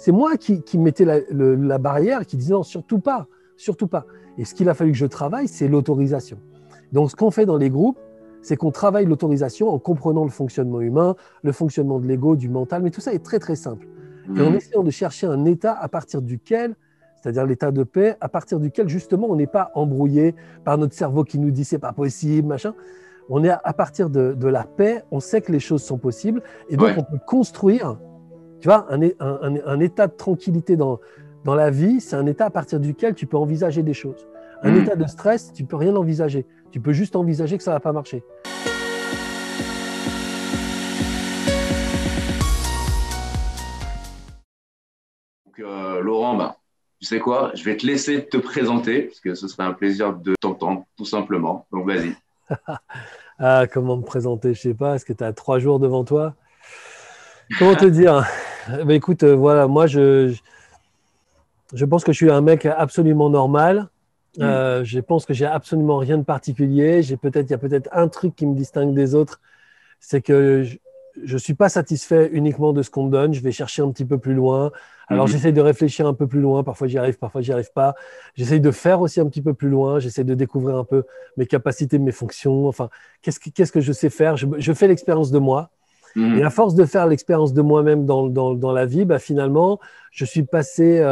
c'est moi qui mettais la barrière, qui disait non, surtout pas, surtout pas. Et ce qu'il a fallu que je travaille, c'est l'autorisation. Donc, ce qu'on fait dans les groupes, c'est qu'on travaille l'autorisation en comprenant le fonctionnement humain, le fonctionnement de l'ego, du mental, mais tout ça est très, très simple. Et en essayant de chercher un état à partir duquel, c'est-à-dire l'état de paix, à partir duquel, justement, on n'est pas embrouillé par notre cerveau qui nous dit c'est pas possible, machin. On est à partir de la paix, on sait que les choses sont possibles, et donc on peut construire, tu vois, un état de tranquillité dans la vie, c'est un état à partir duquel tu peux envisager des choses. Un état de stress, tu ne peux rien envisager. Tu peux juste envisager que ça ne va pas marcher. Donc, Laurent, bah, tu sais quoi? Je vais te laisser te présenter, parce que ce serait un plaisir de t'entendre, tout simplement. Donc, vas-y. Ah, comment me présenter? Je ne sais pas. Est-ce que tu as 3 jours devant toi? Comment te dire? Ben, écoute, voilà, moi, je pense que je suis un mec absolument normal. Je pense que j'ai absolument rien de particulier. Il y a peut-être un truc qui me distingue des autres, c'est que je suis pas satisfait uniquement de ce qu'on me donne. Je vais chercher un petit peu plus loin. Alors j'essaye de réfléchir un peu plus loin. Parfois j'y arrive pas. J'essaye de faire aussi un petit peu plus loin. J'essaye de découvrir un peu mes capacités, mes fonctions. Enfin, qu'est-ce que je sais faire? Je fais l'expérience de moi. Et à force de faire l'expérience de moi-même dans la vie, bah, finalement, je suis passé,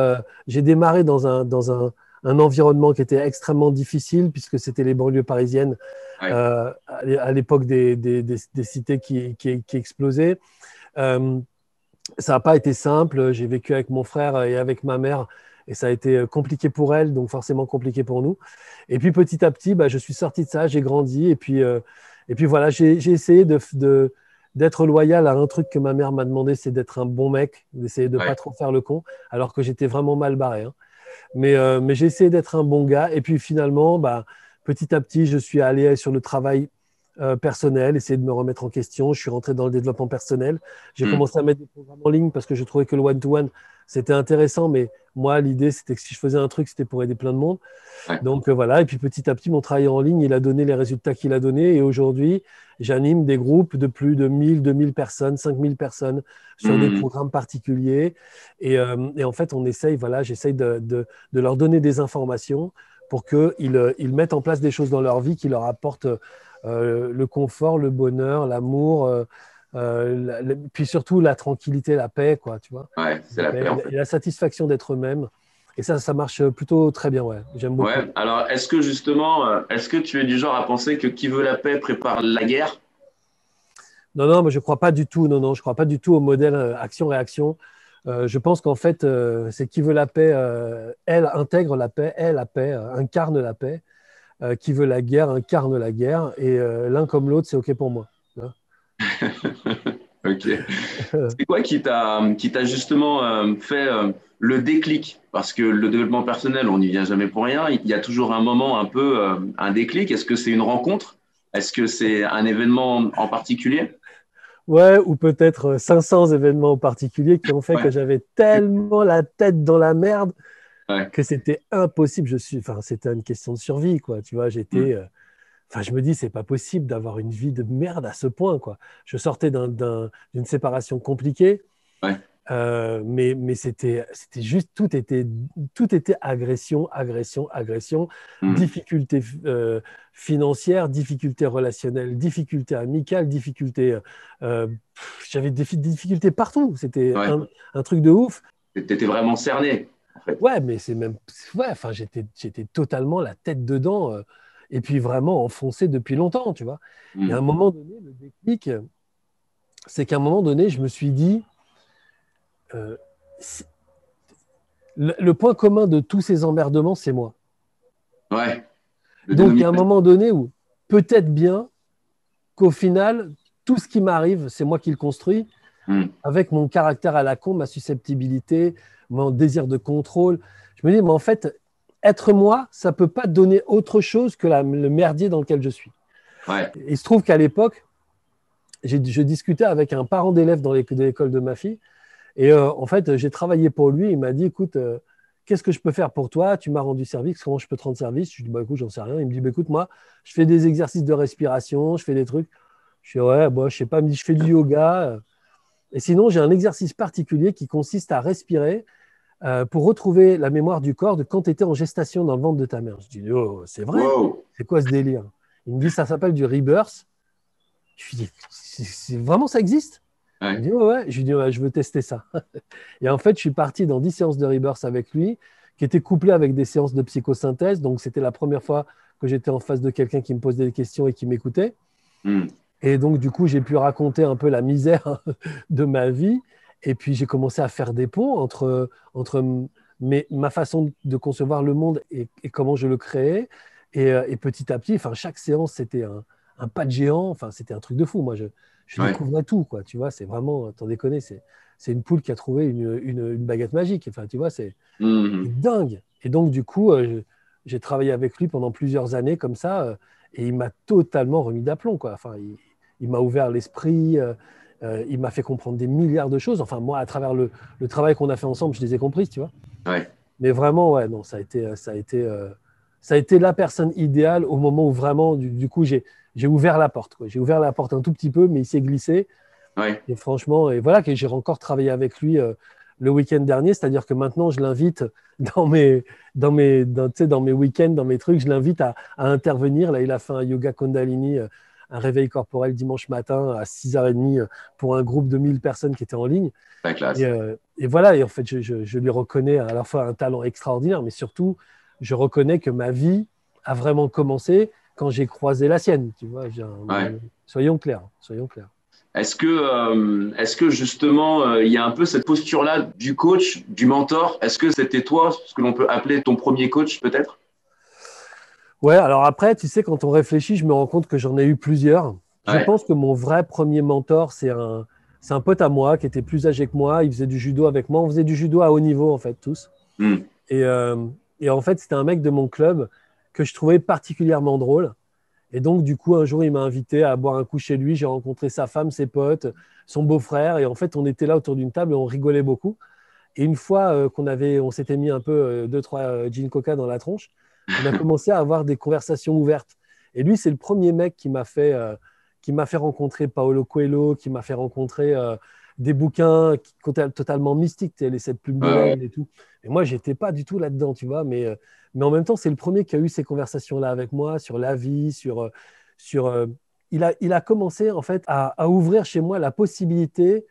j'ai démarré dans un environnement qui était extrêmement difficile, puisque c'était les banlieues parisiennes, Ouais. à l'époque des cités qui explosaient. Ça n'a pas été simple. J'ai vécu avec mon frère et avec ma mère, et ça a été compliqué pour elle, donc forcément compliqué pour nous. Et puis petit à petit, bah, je suis sorti de ça, j'ai grandi, et puis voilà, j'ai essayé d'être loyal à un truc que ma mère m'a demandé, c'est d'être un bon mec, d'essayer de ne pas Ouais. trop faire le con, alors que j'étais vraiment mal barré, hein. Mais j'ai essayé d'être un bon gars. Et puis finalement, bah, petit à petit, je suis allé sur le travail personnel, essayer de me remettre en question. Je suis rentré dans le développement personnel. J'ai commencé à mettre des programmes en ligne parce que je trouvais que le one-to-one, c'était intéressant. Mais moi, l'idée, c'était que si je faisais un truc, c'était pour aider plein de monde. Ouais. Donc voilà, et puis petit à petit, mon travail en ligne, il a donné les résultats qu'il a donnés. Et aujourd'hui, j'anime des groupes de plus de 1000, 2000 personnes, 5000 personnes sur des programmes particuliers. Et en fait, on essaye, voilà, j'essaye de leur donner des informations pour qu'ils mettent en place des choses dans leur vie qui leur apportent le confort, le bonheur, l'amour, puis surtout la tranquillité, la paix, quoi, tu vois. Ouais, c'est La la paix paix, en fait. et la satisfaction d'être eux-mêmes. Et ça marche plutôt très bien, ouais. J'aime beaucoup. Ouais. Alors, est-ce que justement, est-ce que tu es du genre à penser que qui veut la paix prépare la guerre? Non, non, mais je ne crois pas du tout. Non, non, je crois pas du tout au modèle action-réaction. Je pense qu'en fait, c'est qui veut la paix, elle intègre la paix, elle, la paix, incarne la paix. Qui veut la guerre, incarne la guerre. Et l'un comme l'autre, c'est OK pour moi. Hein. Ok. C'est quoi qui t'a justement fait le déclic? Parce que le développement personnel, on n'y vient jamais pour rien. Il y a toujours un moment un peu, un déclic. Est-ce que c'est une rencontre? Est-ce que c'est un événement en particulier? Ouais, ou peut-être 500 événements en particulier qui ont fait que Ouais, j'avais tellement la tête dans la merde ouais. que c'était impossible. Enfin, c'était une question de survie, quoi. Tu vois, Hmm. enfin, je me dis, c'est pas possible d'avoir une vie de merde à ce point, quoi. Je sortais d'une séparation compliquée, Ouais. mais c'était juste, tout était agression, agression, agression, Hmm. difficultés financières, difficultés relationnelles, difficultés amicales, j'avais des difficultés partout. C'était Ouais. un truc de ouf. T'étais vraiment cerné, en fait. Ouais, mais c'est même. Ouais, enfin, j'étais totalement la tête dedans, et puis vraiment enfoncé depuis longtemps, tu vois. Et à un Hmm. moment donné, le déclic, c'est qu'à un moment donné, je me suis dit, euh, c'est- le point commun de tous ces emmerdements, c'est moi. Ouais. Le Donc, il y a un dénominateur. moment donné où peut-être bien qu'au final, tout ce qui m'arrive, c'est moi qui le construis, Hmm. avec mon caractère à la con, ma susceptibilité, mon désir de contrôle. Je me dis, mais en fait, être moi, ça ne peut pas donner autre chose que le merdier dans lequel je suis. Ouais. Il se trouve qu'à l'époque, je discutais avec un parent d'élève dans l'école de ma fille. Et en fait, j'ai travaillé pour lui. Il m'a dit, écoute, qu'est-ce que je peux faire pour toi? Tu m'as rendu service. Comment je peux te rendre service? Je lui ai dit, bah, écoute, j'en sais rien. Il me dit, bah, écoute, moi, je fais des exercices de respiration, je fais des trucs. Je fais, ouais, bon, je sais pas. Il me dit, je fais du yoga. Et sinon, j'ai un exercice particulier qui consiste à respirer pour retrouver la mémoire du corps de quand tu étais en gestation dans le ventre de ta mère. Je dis, oh, c'est vrai? Wow. C'est quoi ce délire? Il me dit, ça s'appelle du rebirth. Je lui dis, vraiment, ça existe? Il Ouais. me dit, ouais, ouais. Je lui dis, ouais, je veux tester ça. Et en fait, je suis parti dans 10 séances de rebirth avec lui, qui étaient couplées avec des séances de psychosynthèse. Donc, c'était la première fois que j'étais en face de quelqu'un qui me posait des questions et qui m'écoutait. Hmm. Et donc, du coup, j'ai pu raconter un peu la misère de ma vie. Et puis, j'ai commencé à faire des ponts entre ma façon de concevoir le monde et comment je le créais. Et petit à petit, enfin, chaque séance, c'était un pas de géant. Enfin, c'était un truc de fou. Moi, je Ouais. découvrais tout, quoi. Tu vois, c'est vraiment, t'en déconner, c'est une poule qui a trouvé une baguette magique. Enfin, tu vois, c'est Hmm. dingue. Et donc, du coup, j'ai travaillé avec lui pendant plusieurs années comme ça. Et il m'a totalement remis d'aplomb, quoi. Enfin, il m'a ouvert l'esprit, il m'a fait comprendre des milliards de choses. Enfin, moi, à travers le travail qu'on a fait ensemble, je les ai comprises, tu vois. Ouais. Mais vraiment, ouais, non, ça a été la personne idéale au moment où vraiment, du coup, j'ai ouvert la porte, quoi. J'ai ouvert la porte un tout petit peu, mais il s'est glissé. Ouais. Et franchement, et voilà que j'ai encore travaillé avec lui le week-end dernier, c'est-à-dire que maintenant, je l'invite tu sais, dans mes week-ends, dans mes trucs, je l'invite à intervenir. Là, il a fait un yoga Kundalini, un réveil corporel dimanche matin à 6h30 pour un groupe de 1000 personnes qui étaient en ligne. La Et, classe. euh, et voilà, et en fait, je lui reconnais à la fois un talent extraordinaire, mais surtout, je reconnais que ma vie a vraiment commencé quand j'ai croisé la sienne. Tu vois, Ouais. soyons clairs, soyons clairs. Est-ce que justement, il y a un peu cette posture-là du coach, du mentor? Est-ce que c'était toi, ce que l'on peut appeler ton premier coach, peut-être? Ouais, alors après, tu sais, quand on réfléchit, je me rends compte que j'en ai eu plusieurs. Je Ouais. pense que mon vrai premier mentor, c'est un pote à moi qui était plus âgé que moi. Il faisait du judo avec moi. On faisait du judo à haut niveau, en fait, tous. Hmm. Et, euh, et en fait, c'était un mec de mon club que je trouvais particulièrement drôle. Et donc, du coup, un jour, il m'a invité à boire un coup chez lui. J'ai rencontré sa femme, ses potes, son beau-frère. Et en fait, on était là autour d'une table et on rigolait beaucoup. Et une fois on s'était mis un peu deux, trois gin coca dans la tronche, on a commencé à avoir des conversations ouvertes. Et lui, c'est le premier mec qui m'a fait rencontrer Paolo Coelho, qui m'a fait rencontrer des bouquins totalement mystiques, tu sais, les 7 plumes de Ouais. l'aigle et tout. Et moi, j'étais pas du tout là-dedans, tu vois. Mais en même temps, c'est le premier qui a eu ces conversations-là avec moi sur la vie, sur il a commencé en fait à ouvrir chez moi la possibilité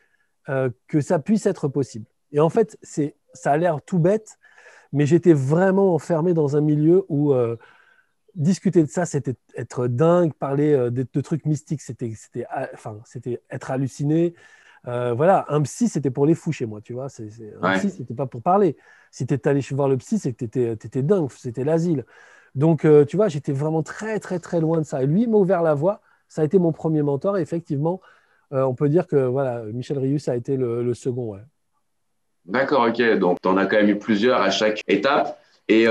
que ça puisse être possible. Et en fait, ça a l'air tout bête, mais j'étais vraiment enfermé dans un milieu où discuter de ça, c'était être dingue, parler de trucs mystiques, c'était être halluciné. Voilà, un psy, c'était pour les fous chez moi, tu vois. Un Ouais. psy, c'était pas pour parler. Si tu étais allé voir le psy, c'est que tu étais dingue, c'était l'asile. Donc, tu vois, j'étais vraiment très, très, très loin de ça. Et lui, il m'a ouvert la voie. Ça a été mon premier mentor. Et effectivement, on peut dire que voilà, Michel Rius a été le second. Ouais. D'accord, ok. Donc, tu en as quand même eu plusieurs à chaque étape. Ouais.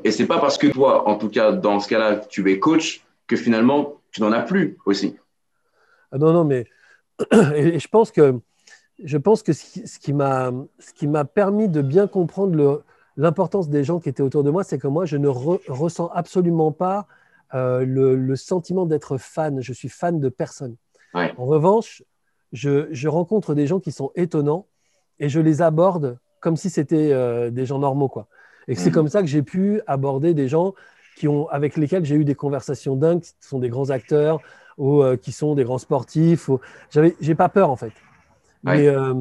Et c'est pas parce que toi, en tout cas, dans ce cas-là, tu es coach, que finalement, tu n'en as plus aussi. Ah non, non, mais et je pense que ce qui m'a permis de bien comprendre l'importance des gens qui étaient autour de moi, c'est que moi, je ne ressens absolument pas le sentiment d'être fan. Je suis fan de personne. Ouais. En revanche, je rencontre des gens qui sont étonnants et je les aborde comme si c'était des gens normaux, quoi. Et c'est Mhm. comme ça que j'ai pu aborder des gens avec lesquels j'ai eu des conversations dingues, qui sont des grands acteurs ou qui sont des grands sportifs. J'ai pas peur, en fait. Mais Ouais.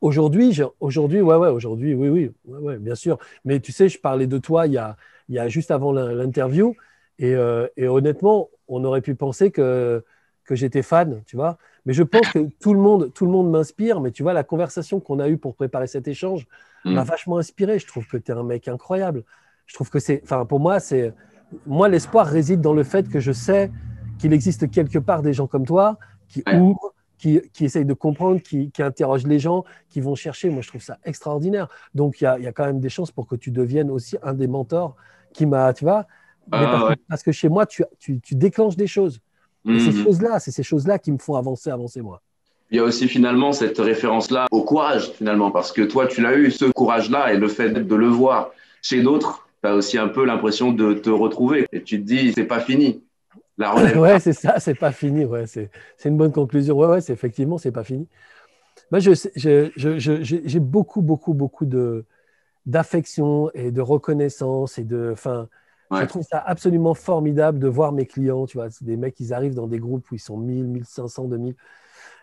aujourd'hui, ouais, ouais, aujourd'hui, oui, oui, ouais, ouais, bien sûr. Mais tu sais, je parlais de toi il y a juste avant l'interview, et honnêtement, on aurait pu penser que j'étais fan, tu vois. Mais je pense que tout le monde m'inspire. Mais tu vois, la conversation qu'on a eue pour préparer cet échange m'a Mhm. vachement inspiré. Je trouve que tu es un mec incroyable. Je trouve que enfin, pour moi, moi, l'espoir réside dans le fait que je sais qu'il existe quelque part des gens comme toi qui Ouais. ouvrent, qui essayent de comprendre, qui interrogent les gens, qui vont chercher. Moi, je trouve ça extraordinaire. Donc, il y a quand même des chances pour que tu deviennes aussi un des mentors tu vois, mais Ouais. parce que chez moi, tu déclenches des choses. Et Mhm. c'est ces choses-là qui me font avancer, avancer, moi. Il y a aussi finalement cette référence-là au courage, finalement, parce que toi, tu l'as eu, ce courage-là, et le fait de le voir chez d'autres, tu as aussi un peu l'impression de te retrouver. Et tu te dis, c'est pas fini, la relève. Ouais, c'est ça, c'est pas fini. Ouais, c'est une bonne conclusion. Ouais, ouais, effectivement, c'est pas fini. Moi, j'ai beaucoup, beaucoup, beaucoup d'affection et de reconnaissance enfin, je Ouais. trouve ça absolument formidable de voir mes clients, tu vois, c'est des mecs, ils arrivent dans des groupes où ils sont 1000, 1500, 2000.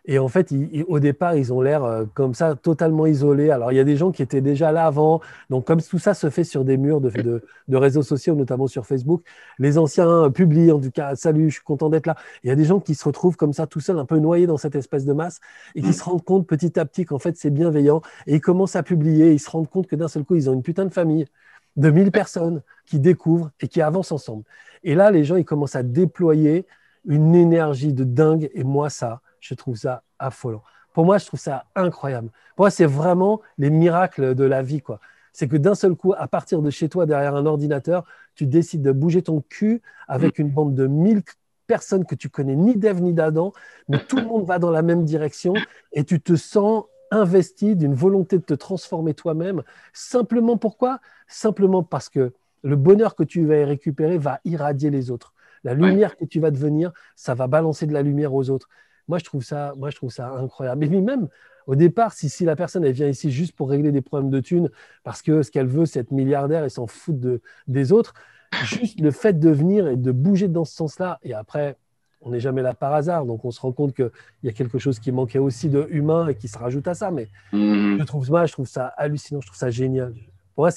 Et en fait, au départ, ils ont l'air comme ça, totalement isolés. Alors, il y a des gens qui étaient déjà là avant. Donc, comme tout ça se fait sur des murs de réseaux sociaux, notamment sur Facebook, les anciens publient en tout cas, salut, je suis content d'être là. Il y a des gens qui se retrouvent comme ça, tout seuls, un peu noyés dans cette espèce de masse et qui Mm. se rendent compte petit à petit qu'en fait, c'est bienveillant. Et ils commencent à publier. Ils se rendent compte que d'un seul coup, ils ont une putain de famille de 1000 personnes qui découvrent et qui avancent ensemble. Et là, les gens, ils commencent à déployer une énergie de dingue. Et moi, je trouve ça affolant. Pour moi, je trouve ça incroyable. Pour moi, c'est vraiment les miracles de la vie, quoi. C'est que d'un seul coup, à partir de chez toi, derrière un ordinateur, tu décides de bouger ton cul Mm. avec une bande de 1000 personnes que tu connais ni d'Ève ni d'Adam, mais tout le monde va dans la même direction et tu te sens investi d'une volonté de te transformer toi-même. Simplement pourquoi? Simplement parce que le bonheur que tu vas y récupérer va irradier les autres. La Ouais. lumière que tu vas devenir, ça va balancer de la lumière aux autres. Moi, je trouve ça incroyable. Et puis même, au départ, si la personne elle vient ici juste pour régler des problèmes de thunes, parce que ce qu'elle veut, c'est être milliardaire et s'en foutre des autres, juste le fait de venir et de bouger dans ce sens-là, et après, on n'est jamais là par hasard, donc on se rend compte qu'il y a quelque chose qui manquait aussi de humain et qui se rajoute à ça. Mais Mm. je trouve ça hallucinant, je trouve ça génial. Pour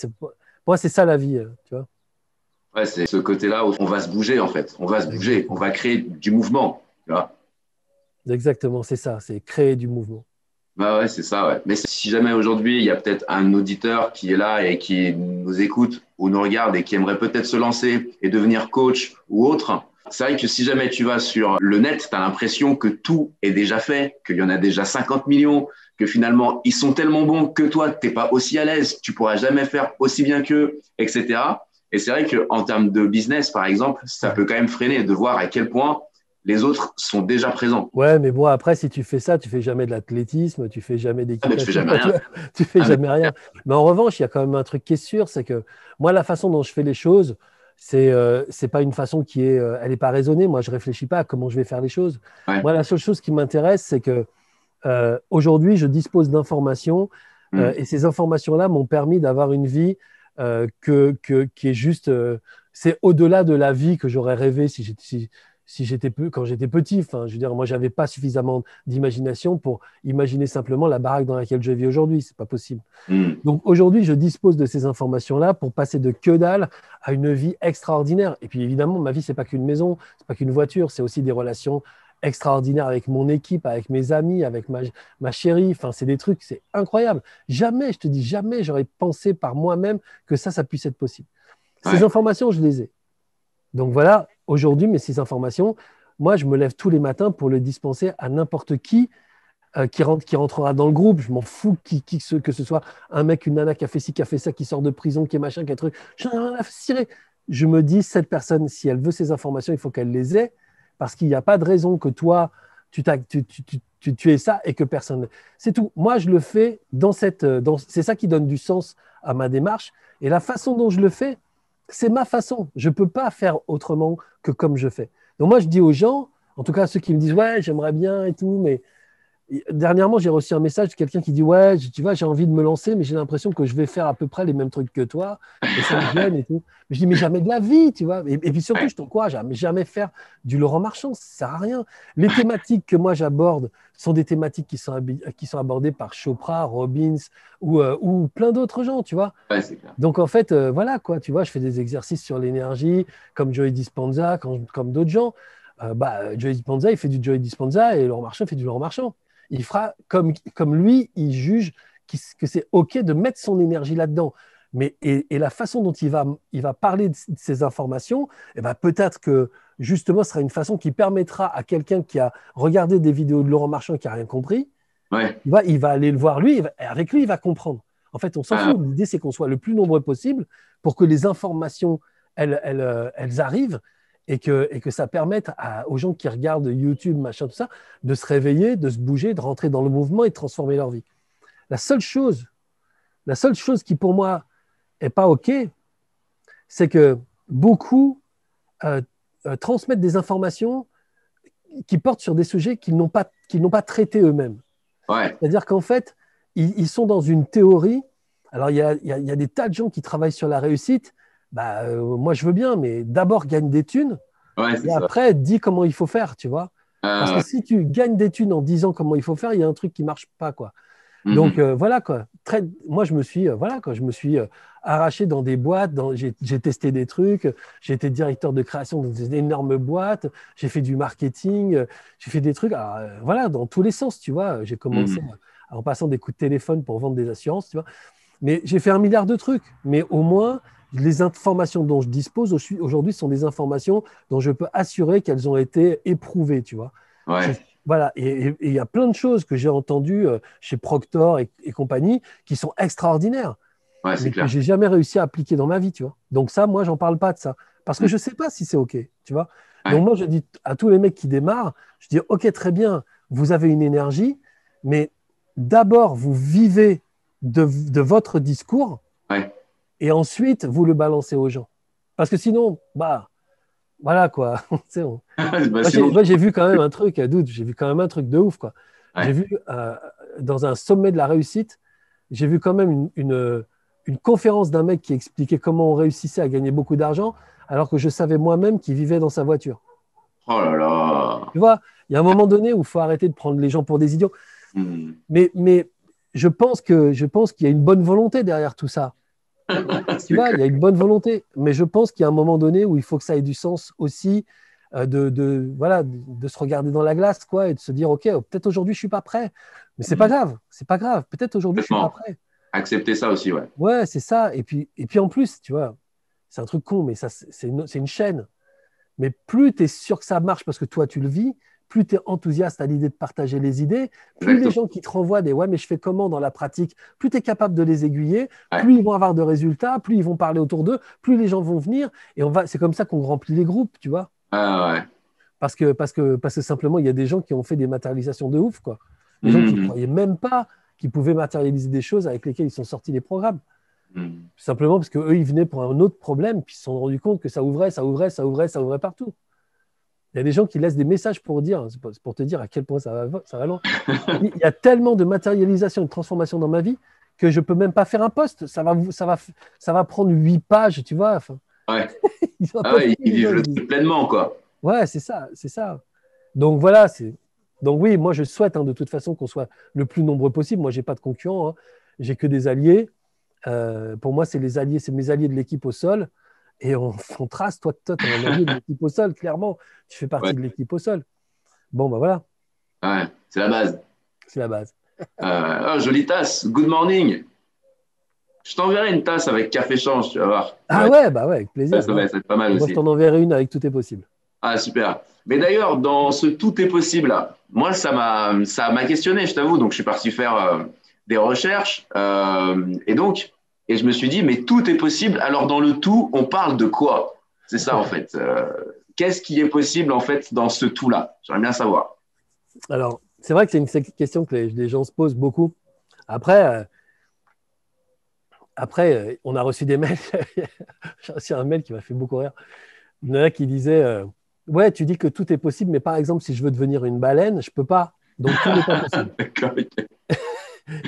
moi, c'est ça la vie, tu vois. Ouais, c'est ce côté-là où on va se bouger, en fait. On va se bouger. On Exactement. va créer du mouvement. Tu vois. Exactement, c'est ça, c'est créer du mouvement. Bah ouais, c'est ça, ouais. Mais si jamais aujourd'hui, il y a peut-être un auditeur qui est là et qui nous écoute ou nous regarde et qui aimerait peut-être se lancer et devenir coach ou autre, c'est vrai que si jamais tu vas sur le net, tu as l'impression que tout est déjà fait, qu'il y en a déjà 50 millions, que finalement, ils sont tellement bons que toi, tu n'es pas aussi à l'aise, tu pourras jamais faire aussi bien qu'eux, etc. Et c'est vrai qu'en termes de business, par exemple, ça Ouais. peut quand même freiner de voir à quel point les autres sont déjà présents. Ouais, mais bon, après, si tu fais ça, tu fais jamais de l'athlétisme, tu fais jamais Ah, mais tu fais d'équitation, jamais enfin, rien. tu fais Ah, mais jamais rien. Mais en revanche, il y a quand même un truc qui est sûr, c'est que moi, la façon dont je fais les choses, c'est pas une façon qui est, elle n'est pas raisonnée. Moi, je réfléchis pas à comment je vais faire les choses. ouais. Moi, la seule chose qui m'intéresse, c'est que aujourd'hui, je dispose d'informations Hmm. et ces informations-là m'ont permis d'avoir une vie qui est juste, c'est au-delà de la vie que j'aurais rêvé si j'étais quand j'étais petit. Enfin, je veux dire, moi, j'avais pas suffisamment d'imagination pour imaginer simplement la baraque dans laquelle je vis aujourd'hui. C'est pas possible. Hmm. Donc aujourd'hui, je dispose de ces informations-là pour passer de que dalle à une vie extraordinaire. Et puis évidemment, ma vie, c'est pas qu'une maison, c'est pas qu'une voiture, c'est aussi des relations extraordinaires avec mon équipe, avec mes amis, avec ma chérie. Enfin, c'est des trucs, c'est incroyable. Jamais, je te dis, jamais j'aurais pensé par moi-même que ça puisse être possible. Ces Ouais. informations, je les ai. Donc voilà, aujourd'hui, mais ces informations, moi, je me lève tous les matins pour les dispenser à n'importe qui rentrera dans le groupe. Je m'en fous que ce soit un mec, une nana qui a fait ci, qui a fait ça, qui sort de prison, qui est machin, qui a truc. Je n'ai rien à cirer. Je me dis, cette personne, si elle veut ces informations, il faut qu'elle les ait, parce qu'il n'y a pas de raison que toi, tu aies ça et que personne. C'est tout. Moi, je le fais c'est ça qui donne du sens à ma démarche. Et la façon dont je le fais, c'est ma façon. Je ne peux pas faire autrement que comme je fais. Donc moi, je dis aux gens, en tout cas ceux qui me disent, ouais, j'aimerais bien et tout, mais dernièrement, j'ai reçu un message de quelqu'un qui dit ouais, tu vois, j'ai envie de me lancer, mais j'ai l'impression que je vais faire à peu près les mêmes trucs que toi, et ça me gêne et tout. Mais je dis mais jamais de la vie, tu vois. Et puis surtout, Ouais. je t'encourage à jamais faire du Laurent Marchand, ça sert à rien. Les thématiques que moi j'aborde sont des thématiques qui sont abordées par Chopra, Robbins ou plein d'autres gens, tu vois. Ouais, c'est clair. Donc en fait, voilà quoi, tu vois, je fais des exercices sur l'énergie, comme Joey Dispenza, comme d'autres gens. Joey Dispenza, il fait du Joey Dispenza et Laurent Marchand fait du Laurent Marchand. Il fera comme lui, il juge que c'est OK de mettre son énergie là-dedans. Et la façon dont il va parler de ces informations, eh ben, peut-être que justement, ce sera une façon qui permettra à quelqu'un qui a regardé des vidéos de Laurent Marchand et qui n'a rien compris, Ouais. il va aller le voir lui, et avec lui, il va comprendre. En fait, on s'en Ah, fout. L'idée, c'est qu'on soit le plus nombreux possible pour que les informations, elles arrivent et que ça permette aux gens qui regardent YouTube, machin, tout ça, de se réveiller, de se bouger, de rentrer dans le mouvement et de transformer leur vie. La seule chose, la seule chose qui pour moi est pas OK, c'est que beaucoup euh, transmettent des informations qui portent sur des sujets qu'ils n'ont pas traités eux-mêmes. Ouais. C'est-à-dire qu'en fait, ils sont dans une théorie. Alors, il y a des tas de gens qui travaillent sur la réussite. Bah, moi, je veux bien, mais d'abord, gagne des thunes Ouais, c'est et ça. après, dis comment il faut faire, tu vois. Parce que Euh, si tu gagnes des thunes en disant comment il faut faire, il y a un truc qui marche pas, quoi. Donc, mhm. voilà, quoi. Moi, voilà, quoi. Je me suis arraché dans des boîtes, j'ai testé des trucs, j'ai été directeur de création dans des énormes boîtes, j'ai fait du marketing, j'ai fait des trucs, alors, voilà, dans tous les sens, tu vois. J'ai commencé Mhm. en passant des coups de téléphone pour vendre des assurances, tu vois. Mais j'ai fait un milliard de trucs. Mais au moins, les informations dont je dispose aujourd'hui sont des informations dont je peux assurer qu'elles ont été éprouvées, tu vois. Je- Ouais, voilà. Et il y a plein de choses que j'ai entendues chez Proctor et compagnie qui sont extraordinaires, ouais, c'est mais que clair. j'ai jamais réussi à appliquer dans ma vie, tu vois. Donc ça, moi, j'en parle pas de ça. Parce que Mhm. je sais pas si c'est OK, tu vois. Donc Ouais, moi, je dis à tous les mecs qui démarrent, je dis, OK, très bien, vous avez une énergie, mais d'abord, vous vivez de votre discours ouais. et ensuite, vous le balancez aux gens. Parce que sinon, bah, voilà quoi. Tu sais, Bah, moi, sinon, j'ai vu quand même un truc, Doud, j'ai vu quand même un truc de ouf, quoi. J'ai ouais. vu dans un sommet de la réussite, j'ai vu quand même une conférence d'un mec qui expliquait comment on réussissait à gagner beaucoup d'argent, alors que je savais moi-même qu'il vivait dans sa voiture. Oh là là. Tu vois, il y a un moment donné où il faut arrêter de prendre les gens pour des idiots. Mhm. Mais je pense qu'il y a une bonne volonté derrière tout ça. Tu C'est vois, il clair. y a une bonne volonté, mais je pense qu'il y a un moment donné où il faut que ça ait du sens aussi, voilà, de se regarder dans la glace, quoi, et de se dire, OK, peut-être aujourd'hui je suis pas prêt, mais c'est pas Mhm. grave, c'est pas grave. Peut-être aujourd'hui je suis pas Complètement. prêt. Accepter ça aussi, ouais. Ouais, c'est ça. Et puis en plus, tu vois, c'est un truc con, mais ça, c'est une chaîne. Mais plus tu es sûr que ça marche parce que toi, tu le vis, plus tu es enthousiaste à l'idée de partager les idées, plus les Exactement. gens qui te renvoient des ouais, mais je fais comment dans la pratique, plus tu es capable de les aiguiller, Ouais. plus ils vont avoir de résultats, plus ils vont parler autour d'eux, plus les gens vont venir. Et c'est comme ça qu'on remplit les groupes, tu vois. Ah ouais. Parce que simplement, il y a des gens qui ont fait des matérialisations de ouf, quoi. Des gens qui ne Mhm. croyaient même pas qu'ils pouvaient matérialiser des choses avec lesquelles ils sont sortis des programmes. Mhm. Simplement parce qu'eux, ils venaient pour un autre problème, puis ils se sont rendus compte que ça ouvrait, ça ouvrait, ça ouvrait, ça ouvrait partout. Il y a des gens qui laissent des messages pour dire, c'est pour te dire à quel point ça va loin. Il y a tellement de matérialisation et de transformation dans ma vie que je ne peux même pas faire un post. Ça va prendre 8 pages, tu vois. Enfin, Ouais. ils n'ont Ah pas ouais, fini, ils les vivent gens, le ils disent. truc pleinement, quoi. Ouais, c'est ça, c'est ça. Donc voilà, donc oui, moi je souhaite de toute façon qu'on soit le plus nombreux possible. Moi, j'ai pas de concurrents, hein. J'ai que des alliés. Pour moi, c'est les alliés, c'est mes alliés de l'équipe au sol. Et on trace, toi, tu es un allié de l'équipe au sol, clairement. Tu fais Ouais. partie de l'équipe au sol. Bon, ben voilà, Ouais. C'est la base. c'est la base. Ah, jolie tasse. Good morning. Je t'enverrai une tasse avec café change, tu vas voir. Ah ouais, bah ouais, avec plaisir. Ça va Ouais. être pas mal Et moi, je aussi. t'en enverrai une avec tout est possible. Ah, super. Mais d'ailleurs, dans ce tout est possible là, moi, ça m'a questionné, je t'avoue. Donc, je suis parti faire des recherches. Et je me suis dit, mais tout est possible. Alors, dans le tout, on parle de quoi? C'est ça, en fait. Qu'est-ce qui est possible, en fait, dans ce tout-là? J'aimerais bien savoir. Alors, c'est vrai que c'est une question que les gens se posent beaucoup. Après, on a reçu des mails. J'ai reçu un mail qui m'a fait beaucoup rire. Il y en a qui disait ouais, tu dis que tout est possible, mais par exemple, si je veux devenir une baleine, je peux pas. Donc, tout n'est pas possible. D'accord, ok.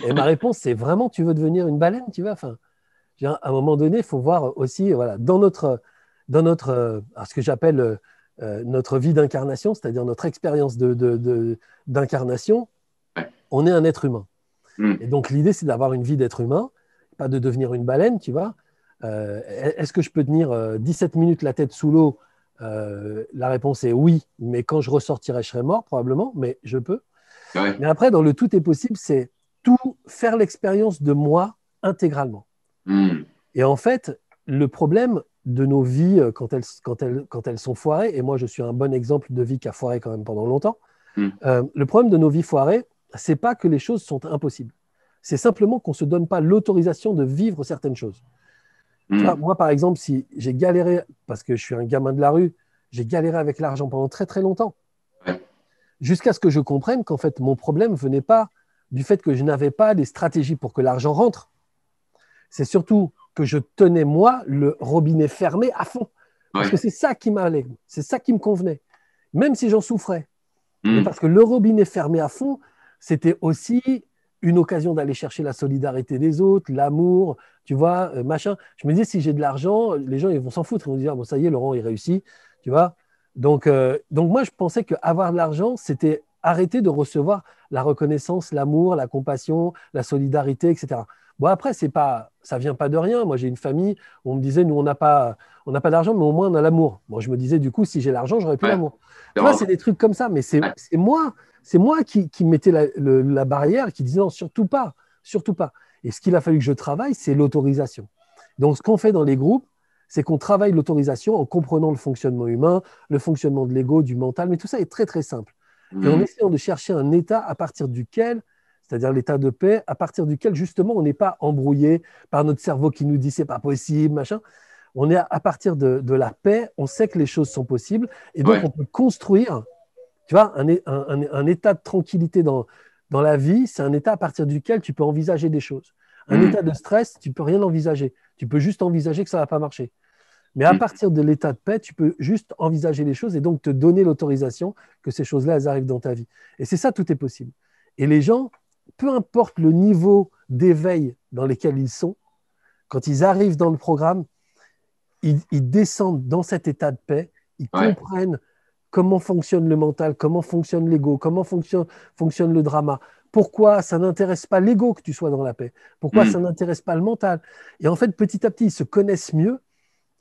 Et ma réponse, c'est vraiment, tu veux devenir une baleine, tu vois, enfin, à un moment donné, il faut voir aussi, voilà, alors ce que j'appelle notre vie d'incarnation, c'est-à-dire notre expérience d'incarnation, Ouais. on est un être humain. Hmm. Et donc, l'idée, c'est d'avoir une vie d'être humain, pas de devenir une baleine, tu vois. Est-ce que je peux tenir 17 minutes la tête sous l'eau? La réponse est oui, mais quand je ressortirai, je serai mort, probablement, mais je peux. Ouais. Mais après, dans le tout est possible, c'est tout faire l'expérience de moi intégralement. Hmm. Et en fait, le problème de nos vies quand elles sont foirées, et moi je suis un bon exemple de vie qui a foiré quand même pendant longtemps, Hmm. le problème de nos vies foirées, c'est pas que les choses sont impossibles. C'est simplement qu'on ne se donne pas l'autorisation de vivre certaines choses. Tu vois, Hmm. moi par exemple, si j'ai galéré, parce que je suis un gamin de la rue, j'ai galéré avec l'argent pendant très très longtemps, Ouais. jusqu'à ce que je comprenne qu'en fait mon problème venait pas du fait que je n'avais pas les stratégies pour que l'argent rentre. C'est surtout que je tenais, moi, le robinet fermé à fond. Parce que Ouais. c'est ça qui m'allait, c'est ça qui me convenait, même si j'en souffrais. Mais Hmm. parce que le robinet fermé à fond, c'était aussi une occasion d'aller chercher la solidarité des autres, l'amour, tu vois, machin. Je me disais, si j'ai de l'argent, les gens, ils vont s'en foutre. Ils vont dire, bon, ça y est, Laurent, il réussit, tu vois. Donc moi, je pensais qu'avoir de l'argent, c'était arrêter de recevoir la reconnaissance, l'amour, la compassion, la solidarité, etc. Bon, après, ça vient pas de rien. Moi, j'ai une famille où on me disait, nous, on n'a pas d'argent, mais au moins, on a l'amour. Bon, je me disais, du coup, si j'ai l'argent, j'aurais plus Ouais. l'amour. Tu vois, c'est des trucs comme ça, mais Ouais. c'est moi qui mettais la barrière, qui disait non, surtout pas, surtout pas. Et ce qu'il a fallu que je travaille, c'est l'autorisation. Donc, ce qu'on fait dans les groupes, c'est qu'on travaille l'autorisation en comprenant le fonctionnement humain, le fonctionnement de l'ego, du mental, mais tout ça est très, très simple. Et en Mhm. essayant de chercher un état à partir duquel, c'est-à-dire l'état de paix, à partir duquel, justement, on n'est pas embrouillé par notre cerveau qui nous dit c'est pas possible, machin. On est à partir de la paix, on sait que les choses sont possibles, et donc Ouais. on peut construire, tu vois, un état de tranquillité dans la vie, c'est un état à partir duquel tu peux envisager des choses. Un Mhm. état de stress, tu peux rien envisager. Tu peux juste envisager que ça va pas marcher. Mais à Mhm. partir de l'état de paix, tu peux juste envisager les choses et donc te donner l'autorisation que ces choses-là, elles arrivent dans ta vie. Et c'est ça, tout est possible. Et les gens, peu importe le niveau d'éveil dans lequel ils sont, quand ils arrivent dans le programme, ils descendent dans cet état de paix, ils Ouais. comprennent comment fonctionne le mental, comment fonctionne l'ego, comment fonctionne le drama, pourquoi ça n'intéresse pas l'ego que tu sois dans la paix, pourquoi Mhm. ça n'intéresse pas le mental. Et en fait, petit à petit, ils se connaissent mieux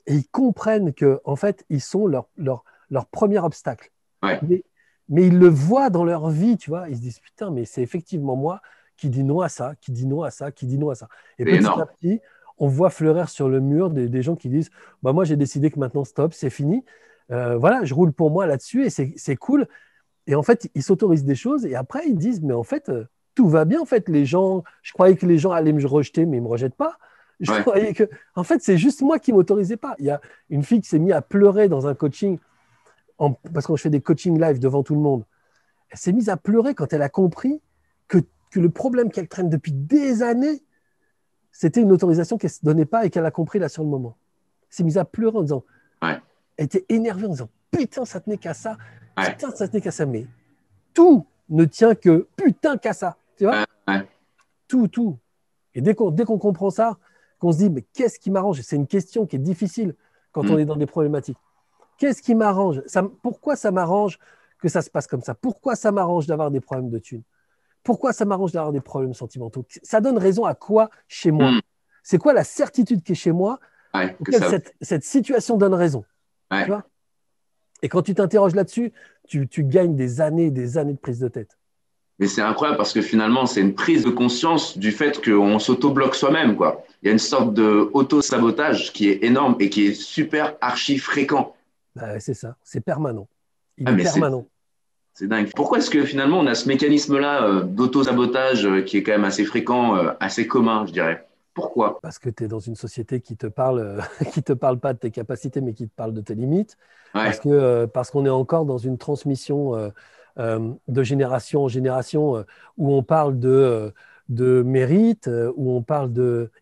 et ils comprennent que, en fait, ils sont leur premier obstacle. Ouais. Mais, mais ils le voient dans leur vie, tu vois. Ils se disent, putain, mais c'est effectivement moi qui dis non à ça, qui dis non à ça, qui dis non à ça. Et C'est petit énorme. à petit, on voit fleurir sur le mur des gens qui disent, bah, moi, j'ai décidé que maintenant, stop, c'est fini. Voilà, je roule pour moi là-dessus et c'est cool. Et en fait, ils s'autorisent des choses et après, ils disent, mais en fait, tout va bien. En fait, les gens, je croyais que les gens allaient me rejeter, mais ils ne me rejettent pas. Je Ouais. croyais que, en fait, c'est juste moi qui ne m'autorisais pas. Il y a une fille qui s'est mise à pleurer dans un coaching, parce que je fais des coachings live devant tout le monde. Elle s'est mise à pleurer quand elle a compris que, que le problème qu'elle traîne depuis des années, c'était une autorisation qu'elle ne se donnait pas et qu'elle a compris là sur le moment. Elle s'est mise à pleurer en disant, Ouais. elle était énervée en disant, putain, ça tenait qu'à ça, Ouais. putain, ça tenait qu'à ça, mais tout ne tient que putain qu'à ça, tu vois, Ouais. tout, tout. Et dès qu'on comprend ça, qu'on se dit, mais qu'est-ce qui m'arrange? C'est une question qui est difficile quand on Mhm. est dans des problématiques. Qu'est-ce qui m'arrange? Pourquoi ça m'arrange que ça se passe comme ça? Pourquoi ça m'arrange d'avoir des problèmes de thunes? Pourquoi ça m'arrange d'avoir des problèmes sentimentaux? Ça donne raison à quoi chez moi? Mhm. C'est quoi la certitude qui est chez moi Ouais. Que auquel ça. cette situation donne raison? Tu Ouais. vois? Et quand tu t'interroges là-dessus, tu gagnes des années de prise de tête. Mais c'est incroyable parce que finalement, c'est une prise de conscience du fait qu'on s'auto-bloque soi-même, quoi. Il y a une sorte de auto-sabotage qui est énorme et qui est super archi fréquent. Bah, c'est ça, c'est permanent. Il Ah, est mais permanent. c'est dingue. Pourquoi est-ce que finalement on a ce mécanisme-là d'auto-sabotage qui est quand même assez fréquent, assez commun, je dirais? Pourquoi? Parce que tu es dans une société qui te parle, qui te parle pas de tes capacités, mais qui te parle de tes limites. Ouais, Parce qu'on est encore dans une transmission de génération en génération où on parle de mérite, où on parle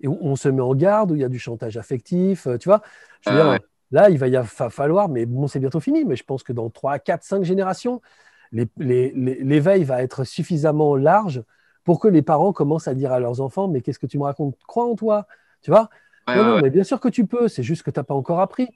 et où on se met en garde, où il y a du chantage affectif. Tu vois, je veux dire, ouais. là, il falloir, mais bon, c'est bientôt fini, mais je pense que dans 3, 4, 5 générations, l'éveil va être suffisamment large pour que les parents commencent à dire à leurs enfants, mais qu'est-ce que tu me racontes? Crois en toi, tu vois? Ouais, Non, ouais, non, ouais. mais bien sûr que tu peux, c'est juste que tu n'as pas encore appris.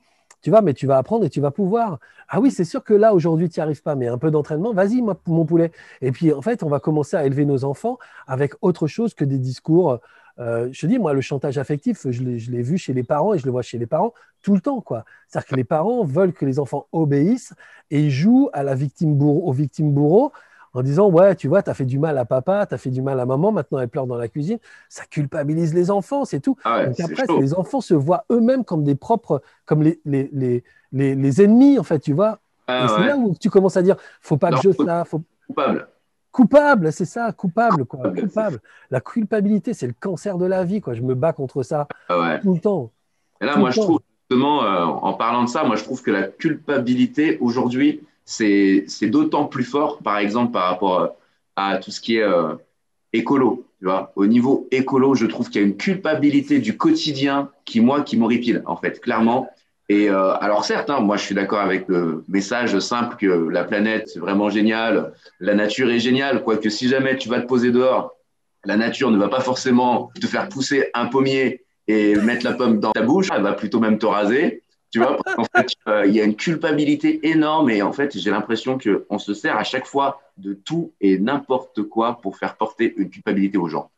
Tu vois, mais tu vas apprendre et tu vas pouvoir. Ah oui, c'est sûr que là, aujourd'hui, tu n'y arrives pas, mais un peu d'entraînement, vas-y, mon poulet. Et puis, en fait, on va commencer à élever nos enfants avec autre chose que des discours. Je te dis, moi, le chantage affectif, je l'ai vu chez les parents et je le vois chez les parents tout le temps, quoi. C'est-à-dire que les parents veulent que les enfants obéissent et ils jouent à la victime bourreau, aux victimes bourreaux en disant, ouais, tu vois, tu as fait du mal à papa, tu as fait du mal à maman, maintenant elle pleure dans la cuisine. Ça culpabilise les enfants, c'est tout. Ah ouais, Donc c'est après, chaud. les enfants se voient eux-mêmes comme des propres, comme les ennemis, en fait, tu vois. Et Ah c'est ouais. là où tu commences à dire, faut pas que Non, je ça, faut... coupable. Coupable, c'est ça, coupable, quoi, Coupable, c'est fou. coupable. La culpabilité, c'est le cancer de la vie, quoi. Je me bats contre ça Ah ouais. tout le temps, Et là, tout le moi, je trouve temps. justement, en parlant de ça, moi, je trouve que la culpabilité aujourd'hui, c'est d'autant plus fort, par exemple, par rapport à tout ce qui est écolo. Tu vois, au niveau écolo, je trouve qu'il y a une culpabilité du quotidien qui, moi, qui m'horripile, en fait, clairement. Et alors certes, hein, moi je suis d'accord avec le message simple que la planète c'est vraiment génial, la nature est géniale, quoique si jamais tu vas te poser dehors, la nature ne va pas forcément te faire pousser un pommier et mettre la pomme dans ta bouche, elle va plutôt même te raser, tu vois, parce qu'en fait il y a une culpabilité énorme et en fait j'ai l'impression qu'on se sert à chaque fois de tout et n'importe quoi pour faire porter une culpabilité aux gens.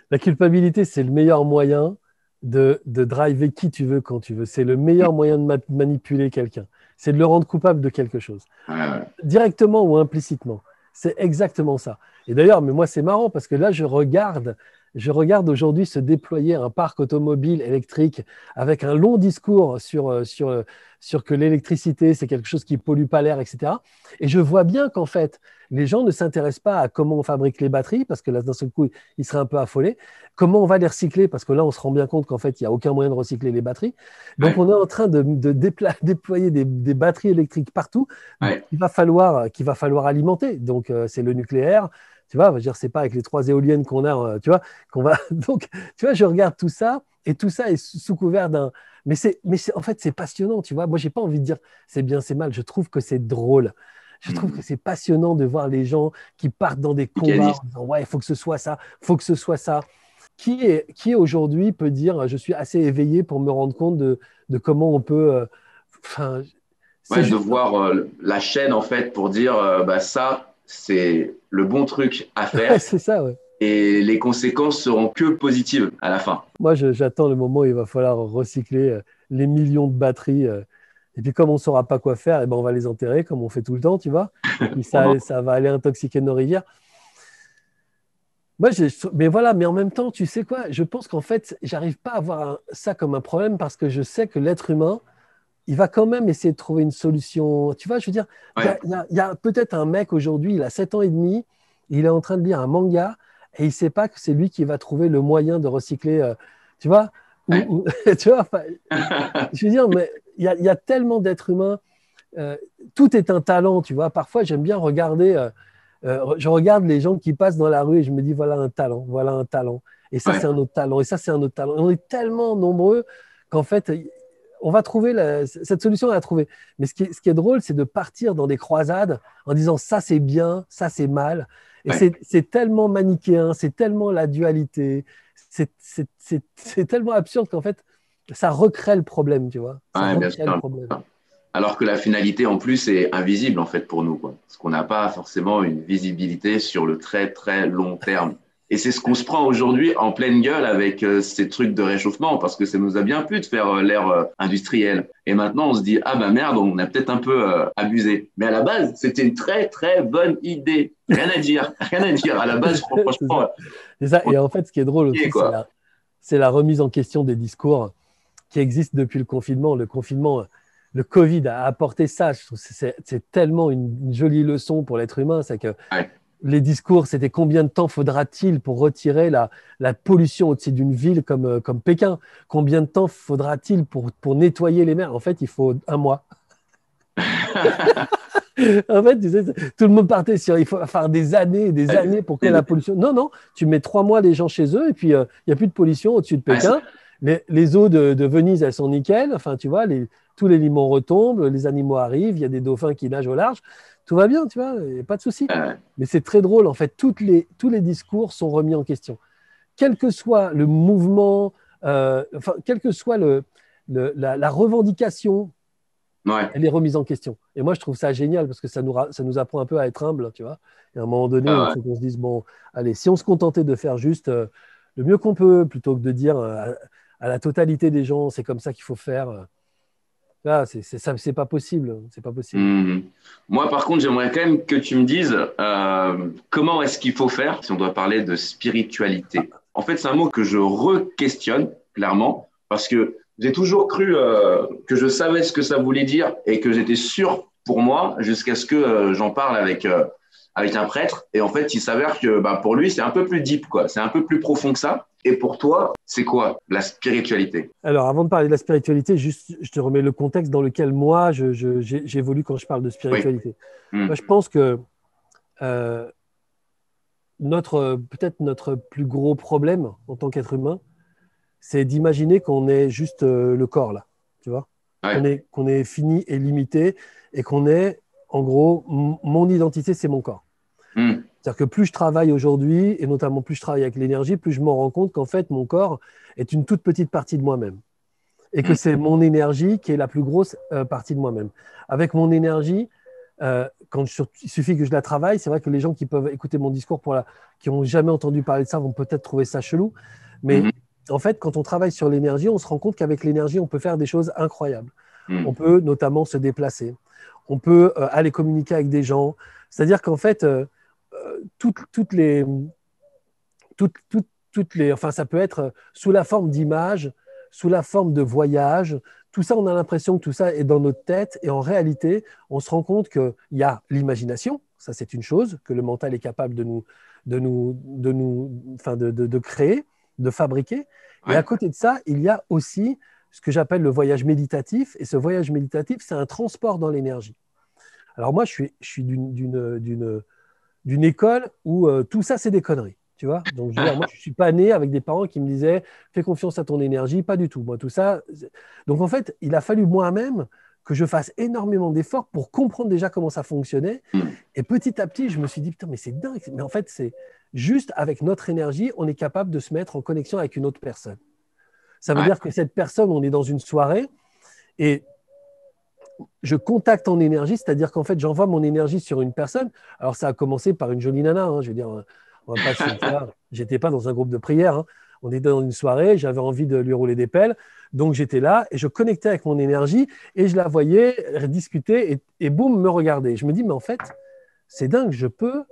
La culpabilité, c'est le meilleur moyen de driver qui tu veux quand tu veux. C'est le meilleur moyen de manipuler quelqu'un. C'est de le rendre coupable de quelque chose, Ouais, directement ou implicitement. C'est exactement ça. Et d'ailleurs, mais moi, c'est marrant parce que là, je regarde aujourd'hui se déployer un parc automobile électrique avec un long discours sur que l'électricité, c'est quelque chose qui pollue pas l'air, etc. Et je vois bien qu'en fait, les gens ne s'intéressent pas à comment on fabrique les batteries parce que là, d'un seul coup, ils seraient un peu affolés. Comment on va les recycler parce que là, on se rend bien compte qu'en fait, il n'y a aucun moyen de recycler les batteries. Donc, ouais, on est en train de déployer des batteries électriques partout ouais. qu'il va falloir alimenter. Donc, c'est le nucléaire. Tu vois, je veux dire, c'est pas avec les 3 éoliennes qu'on a, tu vois, qu'on va. Donc, tu vois, je regarde tout ça et tout ça est sous couvert d'un. En fait, c'est passionnant, tu vois. Moi, j'ai pas envie de dire c'est bien, c'est mal. Je trouve que c'est drôle. Je trouve que Mhm. c'est passionnant de voir les gens qui partent dans des combats en Mécanisme. disant ouais, il faut que ce soit ça, il faut que ce soit ça. Qui aujourd'hui peut dire je suis assez éveillé pour me rendre compte de comment on peut. Enfin, c'est Ouais, de juste. voir la chaîne en fait pour dire bah, ça, c'est le bon truc à Ouais, faire c'est ça, ouais. et les conséquences seront que positives à la fin. Moi, j'attends le moment où il va falloir recycler les millions de batteries. Et puis, comme on ne saura pas quoi faire, eh ben, on va les enterrer, comme on fait tout le temps, tu vois. Et puis, On en- ça va aller intoxiquer nos rivières. Moi, mais voilà, mais en même temps, tu sais quoi? Je pense qu'en fait, j'arrive pas à voir ça comme un problème parce que je sais que l'être humain, il va quand même essayer de trouver une solution. Tu vois, je veux dire, Ouais, il y a peut-être un mec aujourd'hui, il a 7 ans et demi, il est en train de lire un manga et il ne sait pas que c'est lui qui va trouver le moyen de recycler, tu vois, ouais. tu vois, enfin, je veux dire, mais il y a tellement d'êtres humains, euh, tout est un talent, tu vois. Parfois, j'aime bien regarder, je regarde les gens qui passent dans la rue et je me dis, voilà un talent, voilà un talent. Et ça, Ouais, c'est un autre talent, et ça, c'est un autre talent. Et on est tellement nombreux qu'en fait, on va trouver cette solution, on va la trouver. Mais ce qui est drôle, c'est de partir dans des croisades en disant ça c'est bien, ça c'est mal. Et ouais, c'est tellement manichéen, c'est tellement la dualité, c'est tellement absurde qu'en fait, ça recrée le problème, tu vois. Ça ouais, bien recrée le sûr. problème. Alors que la finalité en plus est invisible en fait pour nous, quoi. Parce qu'on n'a pas forcément une visibilité sur le très très long terme. Et c'est ce qu'on se prend aujourd'hui en pleine gueule avec ces trucs de réchauffement, parce que ça nous a bien plu de faire l'ère industrielle. Et maintenant, on se dit, ah bah merde, on a peut-être un peu abusé. Mais à la base, c'était une très très bonne idée. Rien à dire, rien à dire. À la base, C'est franchement, ça. C'est ça. on Et en fait, ce qui est drôle y est, aussi, quoi. c'est la remise en question des discours qui existent depuis le confinement. Le confinement, le Covid a apporté ça. Je trouve que c'est tellement une jolie leçon pour l'être humain. C'est que Ouais. les discours, c'était combien de temps faudra-t-il pour retirer la pollution au-dessus d'une ville comme Pékin? Combien de temps faudra-t-il pour nettoyer les mers? En fait, il faut un mois. En fait, tu sais, tout le monde partait sur il faut faire des années et des Ouais. années pour que la pollution. Non, non, tu mets 3 mois les gens chez eux et puis il n'y a plus de pollution au-dessus de Ouais, c'est Pékin. Les eaux de Venise, elles sont nickel. Enfin, tu vois, tous les limons retombent, les animaux arrivent, il y a des dauphins qui nagent au large. Tout va bien, tu vois, il n'y a pas de souci. euh, Mais c'est très drôle, en fait, tous les discours sont remis en question. Quel que soit le mouvement, enfin, quelle que soit la revendication, ouais. elle est remise en question. Et moi, je trouve ça génial parce que ça nous apprend un peu à être humble, tu vois. Et à un moment donné, il Ah faut qu'on se dise, bon, allez, si on se contentait de faire juste le mieux qu'on peut, plutôt que de dire à la totalité des gens, c'est comme ça qu'il faut faire, là, c'est pas possible. C'est pas possible. Mhm. Moi, par contre, j'aimerais quand même que tu me dises comment est-ce qu'il faut faire si on doit parler de spiritualité. En fait, c'est un mot que je re-questionne clairement parce que j'ai toujours cru que je savais ce que ça voulait dire et que j'étais sûr pour moi jusqu'à ce que j'en parle avec un prêtre. Et en fait, il s'avère que bah, pour lui, c'est un peu plus deep, quoi. C'est un peu plus profond que ça. Et pour toi, c'est quoi la spiritualité? Alors, avant de parler de la spiritualité, juste, je te remets le contexte dans lequel moi, j'évolue quand je parle de Oui. spiritualité. Moi, Mhm. je pense que euh, peut-être notre plus gros problème en tant qu'être humain, c'est d'imaginer qu'on est juste le corps là, tu vois. Ouais. qu'on est fini et limité et qu'on est, en gros, mon identité, c'est mon corps. Hmm. C'est-à-dire que plus je travaille aujourd'hui, et notamment plus je travaille avec l'énergie, plus je me rends compte qu'en fait, mon corps est une toute petite partie de moi-même. Et que Hmm. c'est mon énergie qui est la plus grosse partie de moi-même. Avec mon énergie, il suffit que je la travaille, c'est vrai que les gens qui peuvent écouter mon discours, qui n'ont jamais entendu parler de ça, vont peut-être trouver ça chelou. Mais Mhm. en fait, quand on travaille sur l'énergie, on se rend compte qu'avec l'énergie, on peut faire des choses incroyables. On Hmm. peut notamment se déplacer. On peut aller communiquer avec des gens. C'est-à-dire qu'en fait, toutes les, enfin, ça peut être sous la forme d'images, sous la forme de voyages. Tout ça, on a l'impression que tout ça est dans notre tête. Et en réalité, on se rend compte qu'il y a l'imagination. Ça, c'est une chose que le mental est capable enfin, de créer, de fabriquer. Et à Ouais. côté de ça, il y a aussi ce que j'appelle le voyage méditatif. Et ce voyage méditatif, c'est un transport dans l'énergie. Alors moi, je suis d'une école où tout ça, c'est des conneries. Tu vois. Donc, je veux dire, moi, je ne suis pas né avec des parents qui me disaient fais confiance à ton énergie, pas du tout. Moi, tout ça. Donc, en fait, il a fallu moi-même que je fasse énormément d'efforts pour comprendre déjà comment ça fonctionnait. Hmm. Et petit à petit, je me suis dit putain, mais c'est dingue. Mais en fait, c'est juste avec notre énergie, on est capable de se mettre en connexion avec une autre personne. Ça veut Ouais. dire que cette personne, on est dans une soirée et je contacte en énergie, c'est-à-dire qu'en fait, j'envoie mon énergie sur une personne. Alors, ça a commencé par une jolie nana, hein, je veux dire, on va pas j'étais pas dans un groupe de prière, hein. On était dans une soirée, j'avais envie de lui rouler des pelles, donc j'étais là et je connectais avec mon énergie et je la voyais discuter et boum, me regarder. Je me dis, mais en fait, c'est dingue, je peux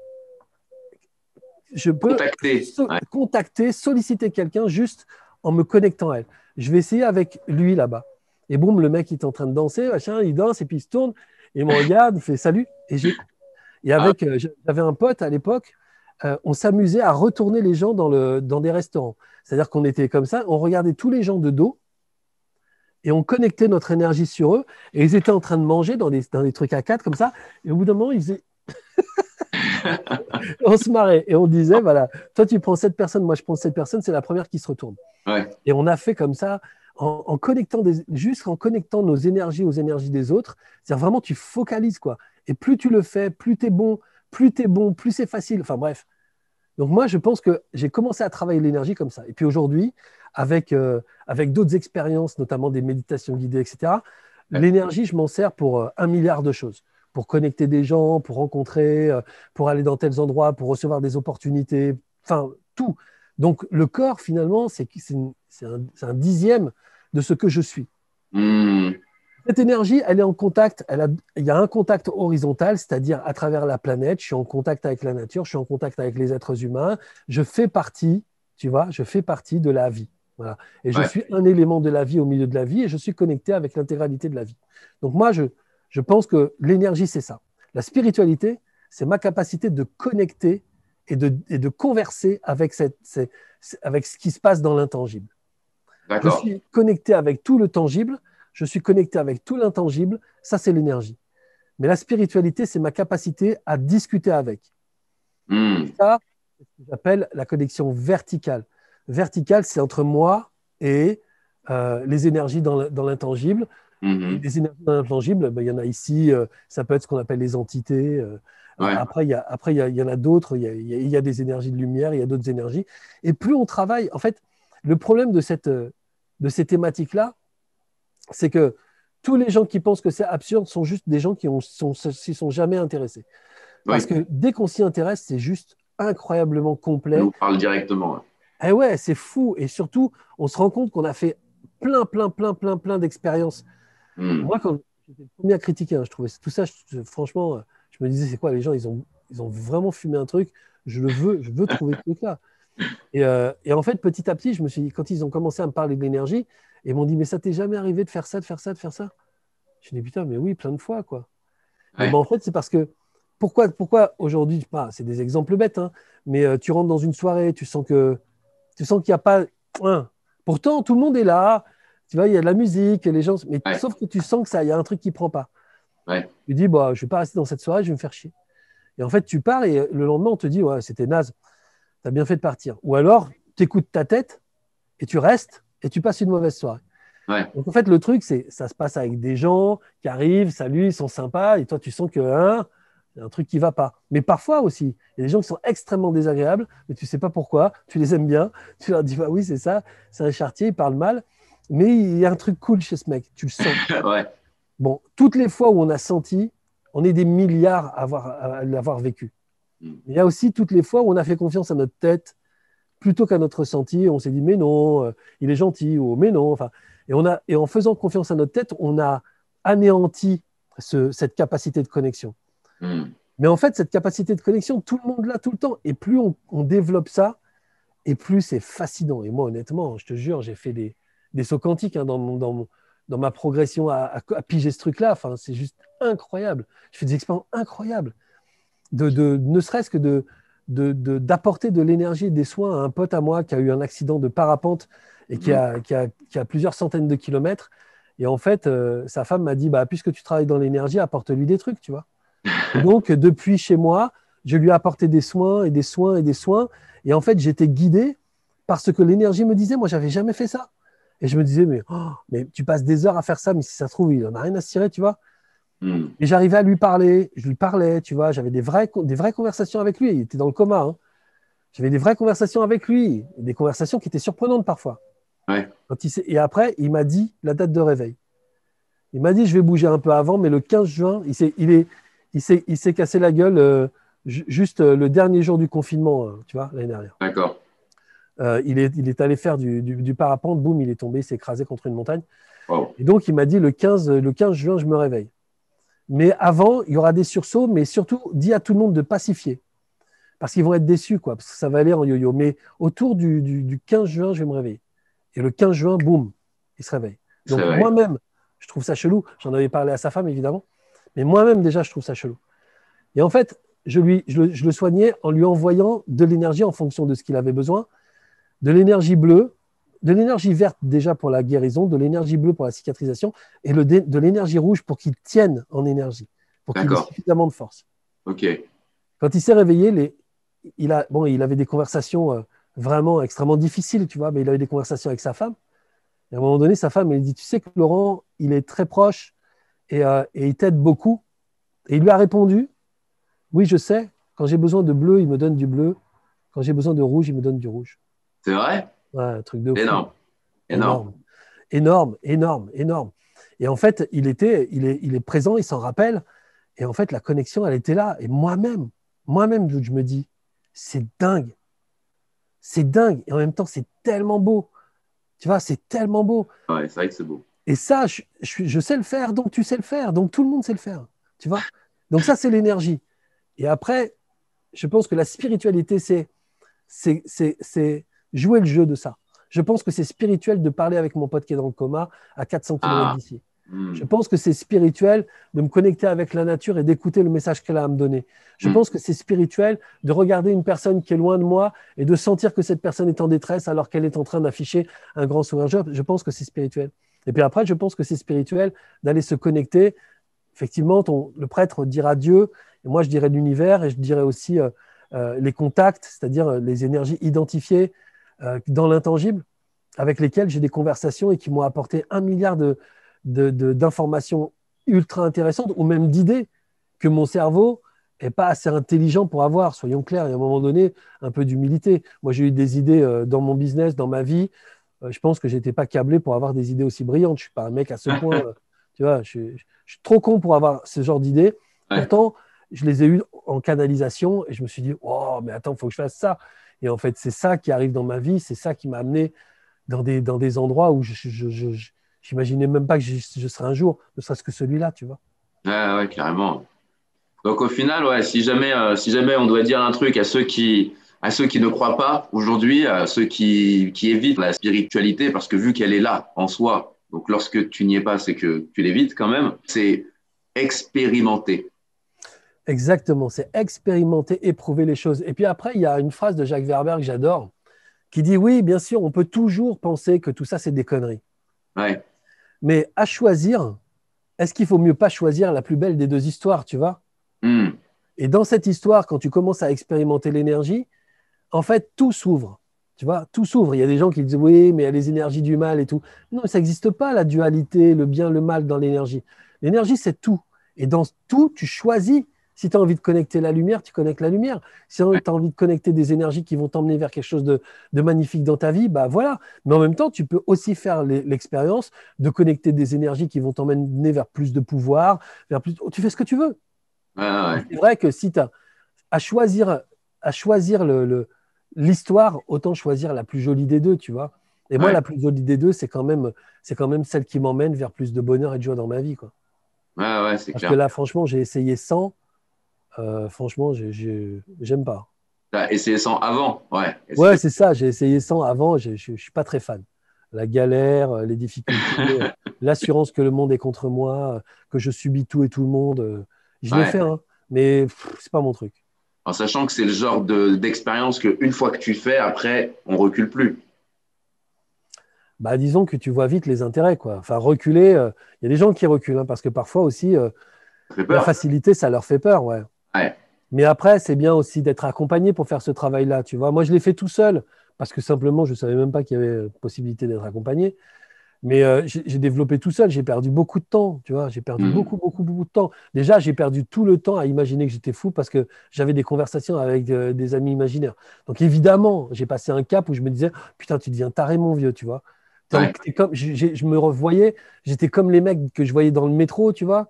Contacter. Ouais. contacter, solliciter quelqu'un juste en me connectant à elle. Je vais essayer avec lui là-bas. Et boum, le mec il est en train de danser, machin, il danse et puis il se tourne, il me regarde, il fait salut. Et Ah, avec, j'avais un pote à l'époque, on s'amusait à retourner les gens dans des restaurants. C'est-à-dire qu'on était comme ça, on regardait tous les gens de dos et on connectait notre énergie sur eux. Et ils étaient en train de manger dans des trucs à quatre comme ça. Et au bout d'un moment, ils faisaient on se marrait et on disait, voilà, toi tu prends cette personne, moi je prends cette personne, c'est la première qui se retourne. ouais. Et on a fait comme ça, en connectant juste en connectant nos énergies aux énergies des autres. C'est-à-dire vraiment, tu focalises, quoi. Et plus tu le fais, plus tu es bon, plus c'est facile. Enfin bref. Donc moi, je pense que j'ai commencé à travailler l'énergie comme ça. Et puis aujourd'hui, avec d'autres expériences, notamment des méditations guidées, etc., Ouais. l'énergie, je m'en sers pour un milliard de choses. Pour connecter des gens, pour rencontrer, pour aller dans tels endroits, pour recevoir des opportunités, enfin, tout. Donc le corps, finalement, c'est un dixième de ce que je suis. Hmm. Cette énergie, elle est en contact, il y a un contact horizontal, c'est-à-dire à travers la planète, je suis en contact avec la nature, je suis en contact avec les êtres humains, je fais partie, tu vois, je fais partie de la vie. Voilà. Et je Ouais. suis un élément de la vie au milieu de la vie et je suis connecté avec l'intégralité de la vie. Donc moi, je pense que l'énergie, c'est ça. La spiritualité, c'est ma capacité de connecter et de converser avec, avec ce qui se passe dans l'intangible. Je D'accord. suis connecté avec tout le tangible, je suis connecté avec tout l'intangible, ça c'est l'énergie. Mais la spiritualité, c'est ma capacité à discuter avec. Hmm. Ça, c'est ce que j'appelle la connexion verticale. Verticale, c'est entre moi et les énergies dans l'intangible. Et Mhm. les énergies dans l'intangible, ben, il y en a ici, ça peut être ce qu'on appelle les entités. Ouais. Il y en a d'autres, il y a des énergies de lumière, il y a d'autres énergies. Et plus on travaille, en fait, le problème de ces thématiques-là, c'est que tous les gens qui pensent que c'est absurde sont juste des gens qui s'y sont jamais intéressés. Parce Oui. que dès qu'on s'y intéresse, c'est juste incroyablement Ça complet. nous parle directement. Ouais. Et ouais, c'est fou. Et surtout, on se rend compte qu'on a fait plein d'expériences. Hmm. Moi, quand j'étais le premier à critiquer, hein, je trouvais tout ça, franchement, je me disais, c'est quoi, les gens, ils ont vraiment fumé un truc, je veux trouver ce truc-là. Et en fait, petit à petit, je me suis dit, quand ils ont commencé à me parler de l'énergie, ils m'ont dit, mais ça t'est jamais arrivé de faire ça, de faire ça, de faire ça? Je dis, putain, mais oui, plein de fois, quoi. Mais Ouais. bon, en fait, c'est parce que, pourquoi aujourd'hui, c'est des exemples bêtes, hein, mais tu rentres dans une soirée, tu sens qu'il n'y a pas. Hein. Pourtant, tout le monde est là, tu vois, il y a de la musique, les gens, mais Ouais. sauf que tu sens que ça, il y a un truc qui prend pas. Ouais. Tu dis, bah, je vais pas rester dans cette soirée, je vais me faire chier. Et en fait, tu pars et le lendemain, on te dit, ouais, c'était naze, tu as bien fait de partir. Ou alors, tu écoutes ta tête et tu restes et tu passes une mauvaise soirée. Ouais. Donc, en fait, le truc, c'est ça se passe avec des gens qui arrivent, salut, ils sont sympas, et toi, tu sens que hein, il y a un truc qui ne va pas. Mais parfois aussi, il y a des gens qui sont extrêmement désagréables, mais tu ne sais pas pourquoi, tu les aimes bien, tu leur dis, bah oui, c'est ça, c'est un charretier, il parle mal, mais il y a un truc cool chez ce mec, tu le sens. Ouais. Bon, toutes les fois où on a senti, on est des milliards à l'avoir vécu. Mm. Il y a aussi toutes les fois où on a fait confiance à notre tête plutôt qu'à notre ressenti. On s'est dit, mais non, il est gentil, ou mais non. Enfin, et en faisant confiance à notre tête, on a anéanti cette capacité de connexion. Mm. Mais en fait, cette capacité de connexion, tout le monde l'a tout le temps. Et plus on développe ça, et plus c'est fascinant. Et moi, honnêtement, je te jure, j'ai fait des sauts quantiques hein, dans ma progression à piger ce truc-là. Enfin, c'est juste incroyable. Je fais des expériences incroyables. Ne serait-ce que d'apporter de l'énergie et des soins à un pote à moi qui a eu un accident de parapente et qui a plusieurs centaines de kilomètres. Et en fait, sa femme m'a dit, bah, puisque tu travailles dans l'énergie, apporte-lui des trucs, tu vois. Et donc, depuis chez moi, je lui ai apporté des soins et des soins et des soins. Et en fait, j'étais guidé par ce que l'énergie me disait. Moi, j'avais jamais fait ça. Et je me disais, mais tu passes des heures à faire ça, mais si ça se trouve, il n'en a rien à se tirer, tu vois. Mm. Et j'arrivais à lui parler, je lui parlais, tu vois, j'avais des vraies conversations avec lui. Il était dans le coma, hein. J'avais des vraies conversations avec lui, des conversations qui étaient surprenantes parfois. Ouais. Et après, il m'a dit la date de réveil. Il m'a dit, je vais bouger un peu avant, mais le 15 juin, il s'est cassé la gueule juste le dernier jour du confinement, tu vois, l'année dernière. D'accord. Il est allé faire du parapente, boum, il est tombé, il s'est écrasé contre une montagne. Wow. Et donc, il m'a dit, le 15 juin, je me réveille. Mais avant, il y aura des sursauts, mais surtout, dis à tout le monde de pacifier. Parce qu'ils vont être déçus, quoi, parce que ça va aller en yo-yo. Mais autour du 15 juin, je vais me réveiller. Et le 15 juin, boum, il se réveille. C'est Donc vrai. moi-même, je trouve ça chelou. J'en avais parlé à sa femme, évidemment. Mais moi-même, déjà, je trouve ça chelou. Et en fait, je le soignais en lui envoyant de l'énergie en fonction de ce qu'il avait besoin, de l'énergie bleue, de l'énergie verte déjà pour la guérison, de l'énergie bleue pour la cicatrisation et de l'énergie rouge pour qu'il tienne en énergie, pour qu'il ait D'accord. suffisamment de force. Ok. Quand il s'est réveillé, il avait des conversations vraiment extrêmement difficiles, tu vois, mais il avait des conversations avec sa femme. Et à un moment donné, sa femme, elle dit, tu sais que Laurent, il est très proche et il t'aide beaucoup. Et il lui a répondu, oui, je sais, quand j'ai besoin de bleu, il me donne du bleu. Quand j'ai besoin de rouge, il me donne du rouge. C'est vrai? Ouais, un truc de fou. Énorme. Énorme. Énorme. Énorme, énorme, énorme. Et en fait, il est présent, il s'en rappelle. Et en fait, la connexion, elle était là. Et moi-même, je me dis, c'est dingue. C'est dingue. Et en même temps, c'est tellement beau. Tu vois, c'est tellement beau. Ouais, c'est vrai que c'est beau. Et ça, je sais le faire, donc tu sais le faire. Donc tout le monde sait le faire. Tu vois? Donc ça, c'est l'énergie. Et après, je pense que la spiritualité, c'est jouer le jeu de ça. Je pense que c'est spirituel de parler avec mon pote qui est dans le coma à 400 km Ah. d'ici. Je Hmm. pense que c'est spirituel de me connecter avec la nature et d'écouter le message qu'elle a à me donner. Je Hmm. pense que c'est spirituel de regarder une personne qui est loin de moi et de sentir que cette personne est en détresse alors qu'elle est en train d'afficher un grand sourire. Je pense que c'est spirituel. Et puis après, je pense que c'est spirituel d'aller se connecter. Effectivement, le prêtre dira Dieu, et moi je dirais l'univers, et je dirais aussi les contacts, c'est-à-dire les énergies identifiées dans l'intangible, avec lesquelles j'ai des conversations et qui m'ont apporté 1 milliard d'informations ultra intéressantes, ou même d'idées que mon cerveau n'est pas assez intelligent pour avoir, soyons clairs, et à un moment donné, un peu d'humilité. Moi, j'ai eu des idées dans mon business, dans ma vie. Je pense que je n'étais pas câblé pour avoir des idées aussi brillantes. Je ne suis pas un mec à ce point. Tu vois, je suis trop con pour avoir ce genre d'idées. Ouais. Pourtant, je les ai eues en canalisation et je me suis dit, oh, mais attends, il faut que je fasse ça. Et en fait, c'est ça qui arrive dans ma vie, c'est ça qui m'a amené dans des endroits où je n'imaginais même pas que je serais un jour, ne serait-ce que celui-là, tu vois. Ouais, ouais, carrément. Donc au final, ouais, si jamais on doit dire un truc à ceux qui ne croient pas aujourd'hui, à ceux qui évitent la spiritualité, parce que vu qu'elle est là en soi, donc lorsque tu n'y es pas, c'est que tu l'évites quand même, c'est expérimenter. Exactement, c'est expérimenter, éprouver les choses. Et puis après, il y a une phrase de Jacques Werber que j'adore, qui dit, oui, bien sûr, on peut toujours penser que tout ça, c'est des conneries. Ouais. Mais à choisir, est-ce qu'il faut mieux pas choisir la plus belle des deux histoires, tu vois? Hmm. Et dans cette histoire, quand tu commences à expérimenter l'énergie, en fait, tout s'ouvre. Tu vois, tout s'ouvre. Il y a des gens qui disent oui, mais il y a les énergies du mal et tout. Non, ça n'existe pas, la dualité, le bien, le mal dans l'énergie. L'énergie, c'est tout. Et dans tout, tu choisis. Si tu as envie de connecter la lumière, tu connectes la lumière. Si tu as envie de connecter des énergies qui vont t'emmener vers quelque chose de magnifique dans ta vie, bah voilà. Mais en même temps, tu peux aussi faire l'expérience de connecter des énergies qui vont t'emmener vers plus de pouvoir, vers plus. Tu fais ce que tu veux. C'est vrai que si tu as à choisir l'histoire, autant choisir la plus jolie des deux, tu vois. Et moi, la plus jolie des deux, c'est quand même celle qui m'emmène vers plus de bonheur et de joie dans ma vie, quoi. C'est Parce clair. que là, franchement, j'ai essayé sans. Franchement, j'aime pas. T'as essayé sans avant, ouais. Ouais, c'est ça. J'ai essayé sans avant. Je suis pas très fan. La galère, les difficultés, l'assurance que le monde est contre moi, que je subis tout et tout le monde. Je l'ai Ouais. fait, hein, mais c'est pas mon truc. En sachant que c'est le genre d'expérience qu'une fois que tu fais, après, on recule plus. Bah, disons que tu vois vite les intérêts, quoi. Enfin, reculer, il y a des gens qui reculent, hein, parce que parfois aussi, Ça fait la peur. facilité, ça leur fait peur, ouais. Ouais. Mais après, c'est bien aussi d'être accompagné pour faire ce travail-là, tu vois. Moi, je l'ai fait tout seul, parce que simplement, je ne savais même pas qu'il y avait possibilité d'être accompagné. Mais j'ai développé tout seul, j'ai perdu beaucoup de temps, tu vois. J'ai perdu beaucoup, beaucoup, beaucoup de temps. Déjà, j'ai perdu tout le temps à imaginer que j'étais fou parce que j'avais des conversations avec des amis imaginaires. Donc évidemment, j'ai passé un cap où je me disais, putain, tu deviens taré, mon vieux, tu vois. Ouais. Je me revoyais, j'étais comme les mecs que je voyais dans le métro, tu vois.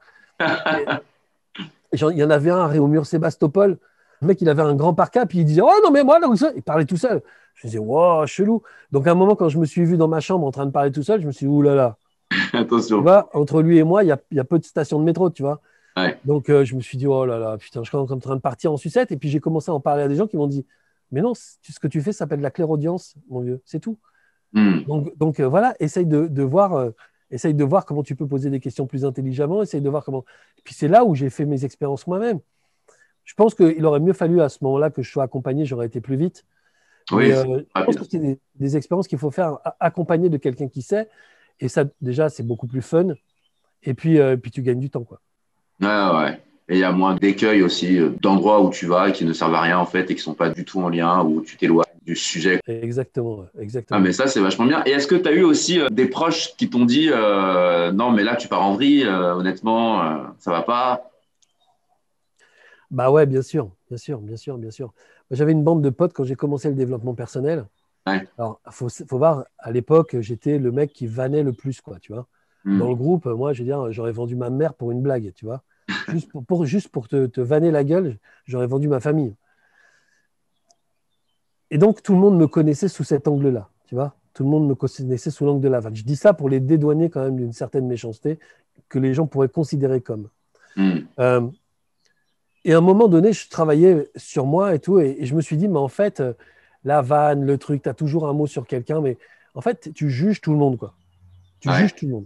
Il y en avait un à Réaumur Sébastopol. Le mec, il avait un grand parka, puis il disait, oh non, mais moi, là, il parlait tout seul. Je me disais, wow, chelou. Donc à un moment, quand je me suis vu dans ma chambre en train de parler tout seul, je me suis dit, oulala. Tu Attention. vois, entre lui et moi, il y a peu de stations de métro, tu vois. Ouais. Donc je me suis dit, oh là là, putain, je suis en train de partir en sucette. Et puis j'ai commencé à en parler à des gens qui m'ont dit, mais non, ce que tu fais, ça s'appelle la clairaudience, mon vieux, c'est tout. Hmm. Donc voilà, essaye de voir comment tu peux poser des questions plus intelligemment, essaye de voir comment. Et puis c'est là où j'ai fait mes expériences moi-même. Je pense qu'il aurait mieux fallu à ce moment-là que je sois accompagné, j'aurais été plus vite. Mais Oui, c'est je pense rapide. que c'est des expériences qu'il faut faire accompagné de quelqu'un qui sait. Et ça, déjà, c'est beaucoup plus fun. Et puis tu gagnes du temps, quoi. Ouais. Et il y a moins d'écueils aussi, d'endroits où tu vas et qui ne servent à rien en fait et qui sont pas du tout en lien, où tu t'éloignes du sujet. Exactement, ouais, Ah, exactement. mais ça, c'est vachement bien. Et est-ce que tu as eu aussi des proches qui t'ont dit non, mais là, tu pars en vrille, honnêtement, ça va pas? Bah ouais, bien sûr, bien sûr, bien sûr, bien sûr. Moi, j'avais une bande de potes quand j'ai commencé le développement personnel. Ouais. Alors, faut voir, à l'époque, j'étais le mec qui vannait le plus, quoi, tu vois. Dans Hmm. le groupe, moi, je veux dire, j'aurais vendu ma mère pour une blague, tu vois. Juste pour te vanner la gueule, j'aurais vendu ma famille. Et donc, tout le monde me connaissait sous cet angle-là, tu vois. Tout le monde me connaissait sous l'angle de la vanne. Je dis ça pour les dédouaner quand même d'une certaine méchanceté que les gens pourraient considérer comme. Hmm. Euh, et à un moment donné, je travaillais sur moi et tout, et je me suis dit, mais en fait, la vanne, le truc, tu as toujours un mot sur quelqu'un, mais en fait, tu juges tout le monde, quoi. Tu Ouais. juges tout le monde.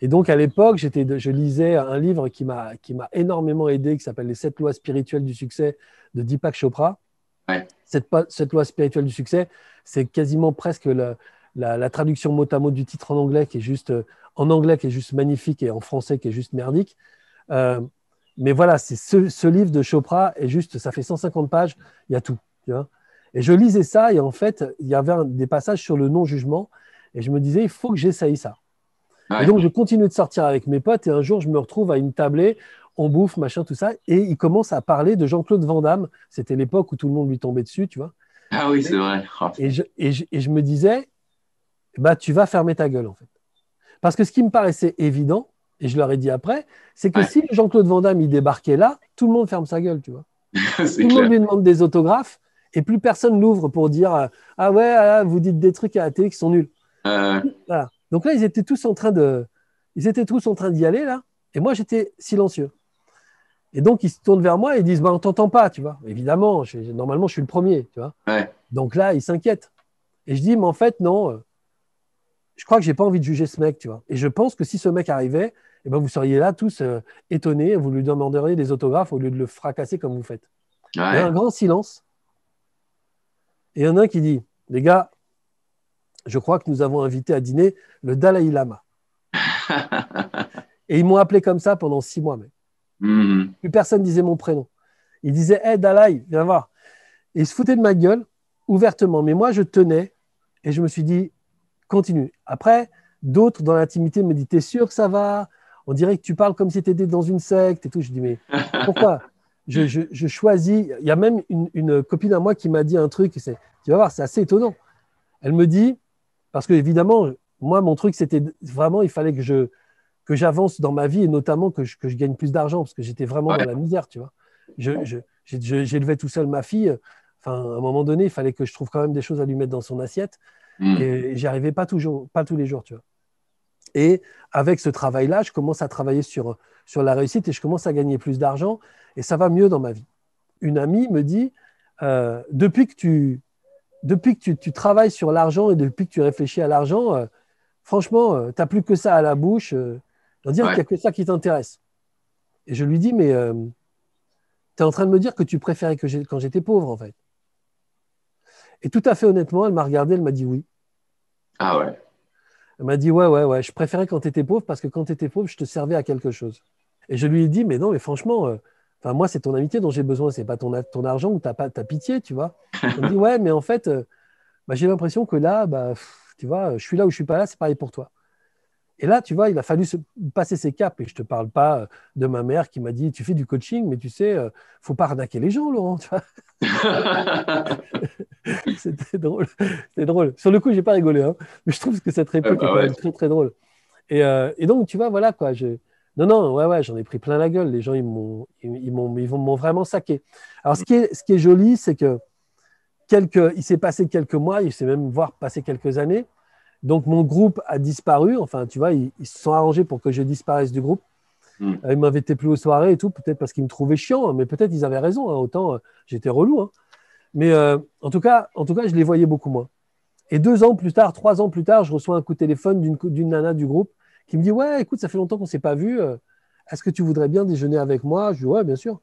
Et donc, à l'époque, je lisais un livre qui m'a énormément aidé, qui s'appelle Les 7 lois spirituelles du succès de Deepak Chopra. Ouais. Cette loi spirituelle du succès, c'est quasiment presque la traduction mot à mot du titre en anglais, qui est juste, en anglais, qui est juste magnifique, et en français, qui est juste merdique. Euh, mais voilà, c'est ce livre de Chopra est juste, ça fait 150 pages, il y a tout. Tu vois. Et je lisais ça, et en fait, il y avait des passages sur le non-jugement, et je me disais, il faut que j'essaye ça. Et Ouais. donc, je continue de sortir avec mes potes, et un jour, je me retrouve à une tablée, on bouffe, machin, tout ça, et il commence à parler de Jean-Claude Van Damme. C'était l'époque où tout le monde lui tombait dessus, tu vois. Ah oui, c'est vrai. Oh, Et je me disais, bah, tu vas fermer ta gueule, en fait. Parce que ce qui me paraissait évident, et je leur ai dit après, c'est que ouais, si Jean-Claude Van Damme, il débarquait là, tout le monde ferme sa gueule, tu vois. c'est Tout le monde clair. lui demande des autographes, et plus personne l'ouvre pour dire, ah ouais, ah, vous dites des trucs à la télé qui sont nuls. Euh, Voilà. Donc là, ils étaient tous en train d'y aller, là, et moi, j'étais silencieux. Et donc, ils se tournent vers moi et ils disent, bah, on t'entend pas, tu vois. Évidemment, normalement, je suis le premier, tu vois. ouais. Donc là, ils s'inquiètent. Et je dis, mais en fait, non, je crois que j'ai pas envie de juger ce mec, tu vois. Et je pense que si ce mec arrivait, eh ben, vous seriez là tous étonnés, vous lui demanderiez des autographes au lieu de le fracasser comme vous faites. Et un Ouais. grand silence. Et il y en a un qui dit, les gars, je crois que nous avons invité à dîner le Dalai Lama. Et ils m'ont appelé comme ça pendant 6 mois, mec. Mhm. Plus personne disait mon prénom. Ils disaient, hé, Dalai, viens voir. Et ils se foutaient de ma gueule. ouvertement. Mais moi, je tenais et je me suis dit, continue. Après, d'autres dans l'intimité me disent, t'es sûr que ça va? On dirait que tu parles comme si tu étais dans une secte et tout. Je dis, mais pourquoi? Je choisis. Il y a même une copine à moi qui m'a dit un truc, tu vas voir, c'est assez étonnant. Elle me dit, parce que évidemment, moi, mon truc, c'était vraiment, il fallait que j'avance dans ma vie et notamment que je gagne plus d'argent parce que j'étais vraiment dans Ouais. la misère, tu vois. J'élevais tout seul ma fille. Enfin, à un moment donné, il fallait que je trouve quand même des choses à lui mettre dans son assiette Mm. et j'y arrivais pas toujours, pas tous les jours, tu vois. Et avec ce travail-là, je commence à travailler sur la réussite et je commence à gagner plus d'argent et ça va mieux dans ma vie. Une amie me dit, depuis que tu travailles sur l'argent et depuis que tu réfléchis à l'argent, franchement, tu n'as plus que ça à la bouche. On dirait qu'il Ouais. n'y a que ça qui t'intéresse. Et je lui dis, mais tu es en train de me dire que tu préférais quand j'étais pauvre, en fait. Et tout à fait honnêtement, elle m'a regardé, elle m'a dit oui. Ah ouais. Elle m'a dit, ouais, ouais, ouais, je préférais quand tu étais pauvre parce que quand tu étais pauvre, je te servais à quelque chose. Et je lui ai dit, mais non, mais franchement, enfin, moi, c'est ton amitié dont j'ai besoin, c'est pas ton argent ou ta pitié, tu vois. Elle me dit, ouais, mais en fait, bah, j'ai l'impression que là, bah, tu vois, je suis là où je suis pas là, c'est pareil pour toi. Et là, tu vois, il a fallu passer ces caps. Et je ne te parle pas de ma mère qui m'a dit, tu fais du coaching, mais tu sais, faut pas arnaquer les gens, Laurent. Tu vois. C'était drôle. C'était drôle. Sur le coup, j'ai pas rigolé, hein, mais je trouve que cette Ouais, réplique est bah quand ouais. même très, très drôle. Et donc, tu vois, voilà quoi. Non, non, ouais, ouais, j'en ai pris plein la gueule. Les gens, m'ont vraiment saqué. Alors, ce qui est joli, c'est que il s'est passé quelques mois, il s'est même voire passé quelques années. Donc, mon groupe a disparu. Enfin, tu vois, ils se sont arrangés pour que je disparaisse du groupe. Mm. Ils ne m'invitaient plus aux soirées et tout, peut-être parce qu'ils me trouvaient chiant, hein, mais peut-être ils avaient raison. Hein, autant j'étais relou. Hein. Mais en tout cas, je les voyais beaucoup moins. Et 2 ans plus tard, 3 ans plus tard, je reçois un coup de téléphone d'une nana du groupe qui me dit, ouais, écoute, ça fait longtemps qu'on ne s'est pas vu. Est-ce que tu voudrais bien déjeuner avec moi? Je dis, ouais, bien sûr.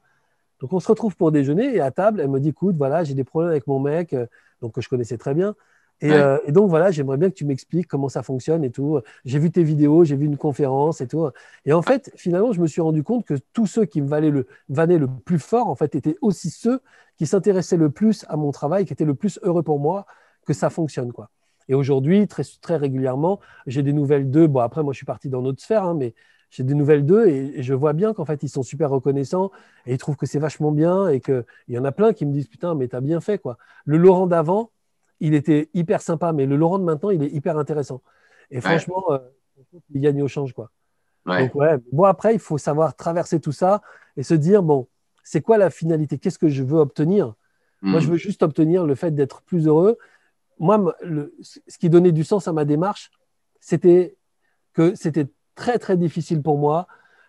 Donc, on se retrouve pour déjeuner et à table, elle me dit, écoute, voilà, j'ai des problèmes avec mon mec, donc que je connaissais très bien. Ouais. Et donc, voilà, j'aimerais bien que tu m'expliques comment ça fonctionne et tout. J'ai vu tes vidéos, j'ai vu une conférence et tout. Et en fait, finalement, je me suis rendu compte que tous ceux qui me vannaient le plus fort, en fait, étaient aussi ceux qui s'intéressaient le plus à mon travail, qui étaient le plus heureux pour moi que ça fonctionne, quoi. Et aujourd'hui, très, très régulièrement, j'ai des nouvelles d'eux. Bon, après, moi, je suis parti dans notre sphère, hein, mais j'ai des nouvelles d'eux et je vois bien qu'en fait, ils sont super reconnaissants et ils trouvent que c'est vachement bien et qu'il y en a plein qui me disent, putain, mais t'as bien fait, quoi. Le Laurent d'avant, il était hyper sympa, mais le Laurent de maintenant, il est hyper intéressant. Et Ouais. franchement, il gagne au change, quoi. Ouais. Donc, ouais, bon, après, il faut savoir traverser tout ça et se dire, bon, c'est quoi la finalité? Qu'est-ce que je veux obtenir? Moi, je Mm. veux juste obtenir le fait d'être plus heureux. Moi, ce qui donnait du sens à ma démarche, c'était que c'était très, très difficile pour moi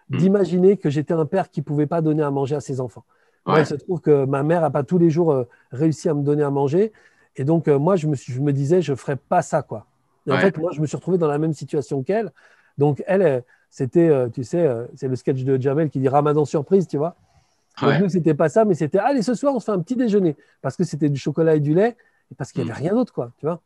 Mm. d'imaginer que j'étais un père qui ne pouvait pas donner à manger à ses enfants. Moi, il Ouais. se trouve que ma mère n'a pas tous les jours réussi à me donner à manger. Et donc, moi, je me disais, je ne ferais pas ça, quoi. Et en Ouais. fait, moi, je me suis retrouvé dans la même situation qu'elle. Donc, elle, c'était, tu sais, c'est le sketch de Jamel qui dit Ramadan surprise, tu vois. Donc, Ouais. nous, c'était pas ça, mais c'était, allez, ce soir, on se fait un petit déjeuner. Parce que c'était du chocolat et du lait, et parce qu'il n'y Mm. avait rien d'autre, quoi, tu vois.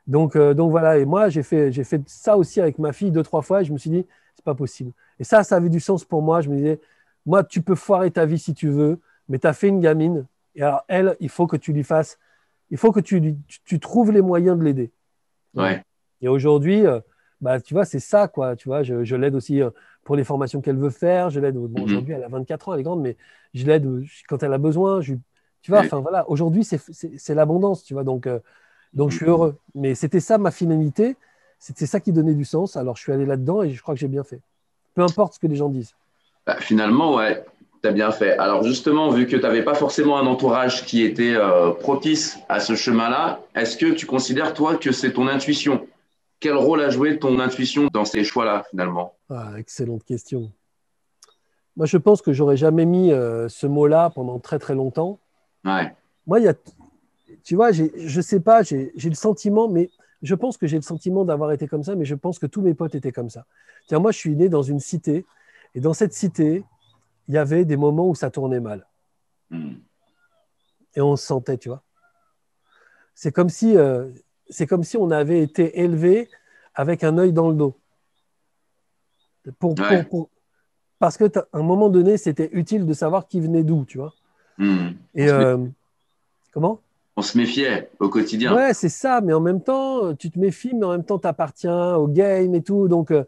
Donc voilà, et moi j'ai fait ça aussi avec ma fille 2, 3 fois et je me suis dit, c'est pas possible. Et ça avait du sens pour moi. Je me disais, moi, tu peux foirer ta vie si tu veux, mais tu as fait une gamine, et alors elle, il faut que tu lui fasses, il faut que tu trouves les moyens de l'aider. Voilà. Ouais. Et aujourd'hui, bah, tu vois, c'est ça, quoi. Tu vois, je l'aide aussi pour les formations qu'elle veut faire. Je l'aide, bon, Mhm. aujourd'hui, elle a 24 ans, elle est grande, mais je l'aide quand elle a besoin. Tu vois, Ouais. enfin voilà, aujourd'hui, c'est l'abondance, tu vois. Donc, je Mhm. suis heureux. Mais c'était ça ma finalité. C'était ça qui donnait du sens. Alors, je suis allé là-dedans et je crois que j'ai bien fait. Peu importe ce que les gens disent. Bah, finalement, ouais, tu as bien fait. Alors justement, vu que tu n'avais pas forcément un entourage qui était propice à ce chemin-là, est-ce que tu considères, toi, que c'est ton intuition? Quel rôle a joué ton intuition dans ces choix-là, finalement? Ah, excellente question. Moi, je pense que j'aurais jamais mis ce mot-là pendant très, très longtemps. Ouais. Moi, tu vois, je sais pas, j'ai le sentiment, mais je pense que j'ai le sentiment d'avoir été comme ça, mais je pense que tous mes potes étaient comme ça. Tiens, moi, je suis né dans une cité, et dans cette cité, il y avait des moments où ça tournait mal. Mhm. Et on se sentait, tu vois. C'est comme si, euh, c'est comme si on avait été élevé avec un œil dans le dos. Pour, pour, Ouais. pour- parce qu'à un moment donné, c'était utile de savoir qui venait d'où, tu vois. Mhm. Et comment? On se méfiait au quotidien. Ouais, c'est ça, mais en même temps, tu te méfies, mais en même temps, tu appartiens au game et tout. Donc, à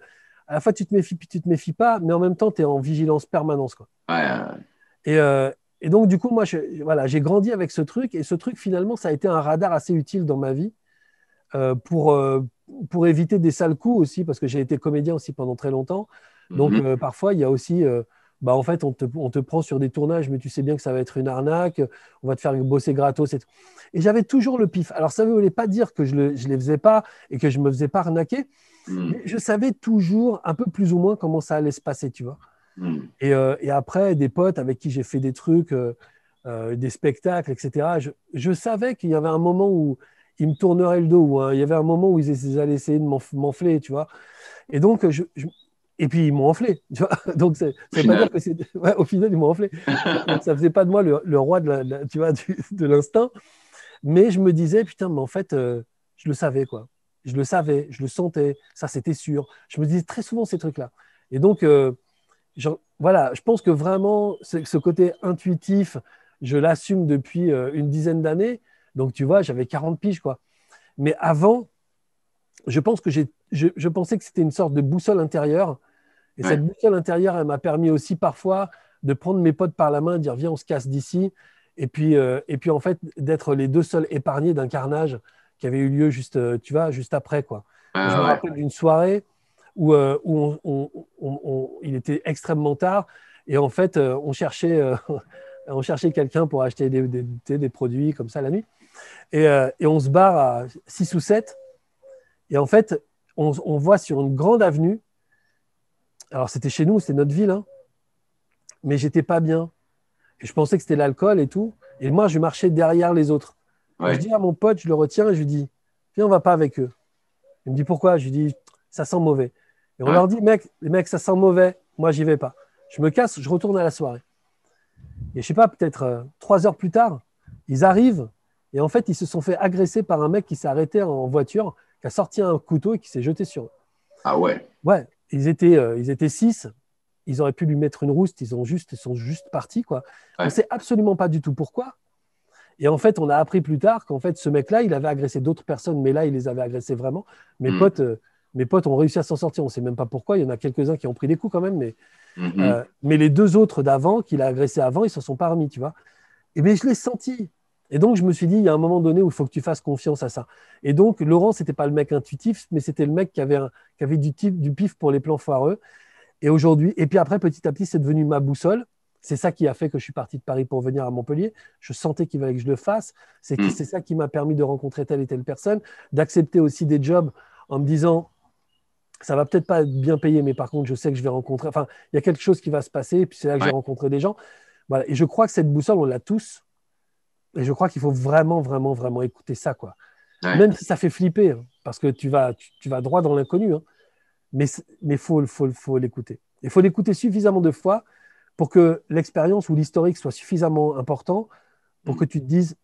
la fois, tu te méfies, puis tu te méfies pas, mais en même temps, tu es en vigilance permanente, quoi. Ouais, Et, euh, et donc, du coup, moi, voilà, j'ai grandi avec ce truc, et ce truc, finalement, ça a été un radar assez utile dans ma vie euh, pour, euh, pour éviter des sales coups aussi, parce que j'ai été comédien aussi pendant très longtemps. Donc, mhm, parfois, il y a aussi, bah, en fait, on te prend sur des tournages, mais tu sais bien que ça va être une arnaque, on va te faire bosser gratos et tout. Et j'avais toujours le pif. Alors, ça ne voulait pas dire que je ne les faisais pas et que je ne me faisais pas arnaquer, mais mhm, je savais toujours un peu plus ou moins comment ça allait se passer, tu vois. mhm. Et après, des potes avec qui j'ai fait des trucs, des spectacles, etc., je savais qu'il y avait un moment où ils me tourneraient le dos, ou il y avait un moment où ils allaient essayer de m'enfler, tu vois. Et donc, et puis ils m'ont enflé, tu vois. Donc, ça Au ne veut pas final. dire que c'est. Ouais, au final, ils m'ont enflé. Donc, ça ne faisait pas de moi le roi tu vois, de l'instinct. Mais je me disais, putain, mais en fait, je le savais, quoi. Je le savais, je le sentais, ça, c'était sûr. Je me disais très souvent ces trucs-là. Et donc, voilà, je pense que vraiment, ce côté intuitif, je l'assume depuis une dizaine d'années. Donc, tu vois, j'avais 40 piges, quoi. Mais avant, je pense que je pensais que c'était une sorte de boussole intérieure. Et cette Ouais. boussole intérieure, elle m'a permis aussi parfois de prendre mes potes par la main, de dire, viens, on se casse d'ici. Et puis, en fait, d'être les deux seuls épargnés d'un carnage qui avait eu lieu juste, tu vois, juste après, quoi. Et je me Ouais. rappelle d'une soirée où il était extrêmement tard. Et en fait, on cherchait quelqu'un pour acheter des produits comme ça la nuit. Et on se barre à 6 ou 7. Et en fait, on voit sur une grande avenue, alors c'était chez nous, c'était notre ville, hein, mais j'étais pas bien. Et je pensais que c'était l'alcool et tout. Et moi, je marchais derrière les autres. Et je Ouais. dis à mon pote, je le retiens et je lui dis, viens, on va pas avec eux. Il me dit pourquoi? Je lui dis, ça sent mauvais. Et on Ouais. leur dit, mec, les mecs, ça sent mauvais. Moi, j'y vais pas. Je me casse, je retourne à la soirée. Et je sais pas, peut-être 3 heures plus tard, ils arrivent. Et en fait, ils se sont fait agresser par un mec qui s'est arrêté en voiture, qui a sorti un couteau et qui s'est jeté sur eux. Ah ouais. Ouais, ils étaient 6. Ils auraient pu lui mettre une rouste. Ils sont juste partis, quoi. On Ouais. sait absolument pas du tout pourquoi. Et en fait, on a appris plus tard qu'en fait, ce mec-là, il avait agressé d'autres personnes, mais là, il les avait agressés vraiment. Mes Mhm, potes, euh, mes potes ont réussi à s'en sortir. On ne sait même pas pourquoi. Il y en a quelques-uns qui ont pris des coups quand même, mhm. mais les deux autres d'avant, qu'il a agressés avant, ils ne s'en sont pas remis, tu vois. Et bien, je l'ai senti. Et donc, je me suis dit, il y a un moment donné où il faut que tu fasses confiance à ça. Et donc, Laurent, c'était pas le mec intuitif, mais c'était le mec qui avait du pif pour les plans foireux. Et aujourd'hui, et puis après, petit à petit, c'est devenu ma boussole. C'est ça qui a fait que je suis parti de Paris pour venir à Montpellier. Je sentais qu'il fallait que je le fasse. C'est Mhm. ça qui m'a permis de rencontrer telle et telle personne, d'accepter aussi des jobs en me disant, ça va peut-être pas être bien payé, mais par contre, je sais que je vais rencontrer. Enfin, il y a quelque chose qui va se passer. Et puis c'est là que j'ai Ouais. rencontré des gens. Voilà. Et je crois que cette boussole, on l'a tous. Et je crois qu'il faut vraiment, vraiment, vraiment écouter ça, quoi. Ouais. Même si ça fait flipper, hein, parce que tu vas droit dans l'inconnu, hein, mais faut l'écouter. Il faut l'écouter suffisamment de fois pour que l'expérience ou l'historique soit suffisamment important pour que Mhm. tu te dises,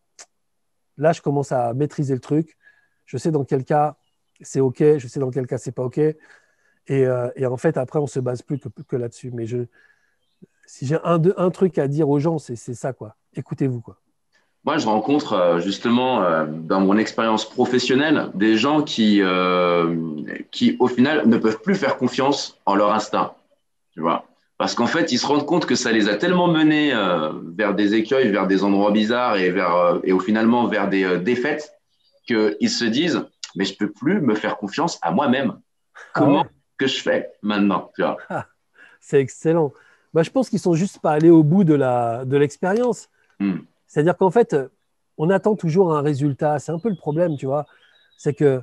là, je commence à maîtriser le truc. Je sais dans quel cas c'est OK, je sais dans quel cas c'est pas OK. Et en fait, après, on se base plus que là-dessus. Mais si j'ai un truc à dire aux gens, c'est ça, quoi. Écoutez-vous, quoi. Moi, je rencontre justement dans mon expérience professionnelle des gens qui, au final, ne peuvent plus faire confiance en leur instinct, tu vois. Parce qu'en fait, ils se rendent compte que ça les a tellement menés vers des écueils, vers des endroits bizarres et au finalement vers des défaites qu'ils se disent, mais je peux plus me faire confiance à moi-même. Ah Comment ouais, que je fais maintenant, tu vois? ah, c'est excellent. Bah, je pense qu'ils sont juste pas allés au bout de l'expérience. Hmm. C'est-à-dire qu'en fait, on attend toujours un résultat. C'est un peu le problème, tu vois. C'est que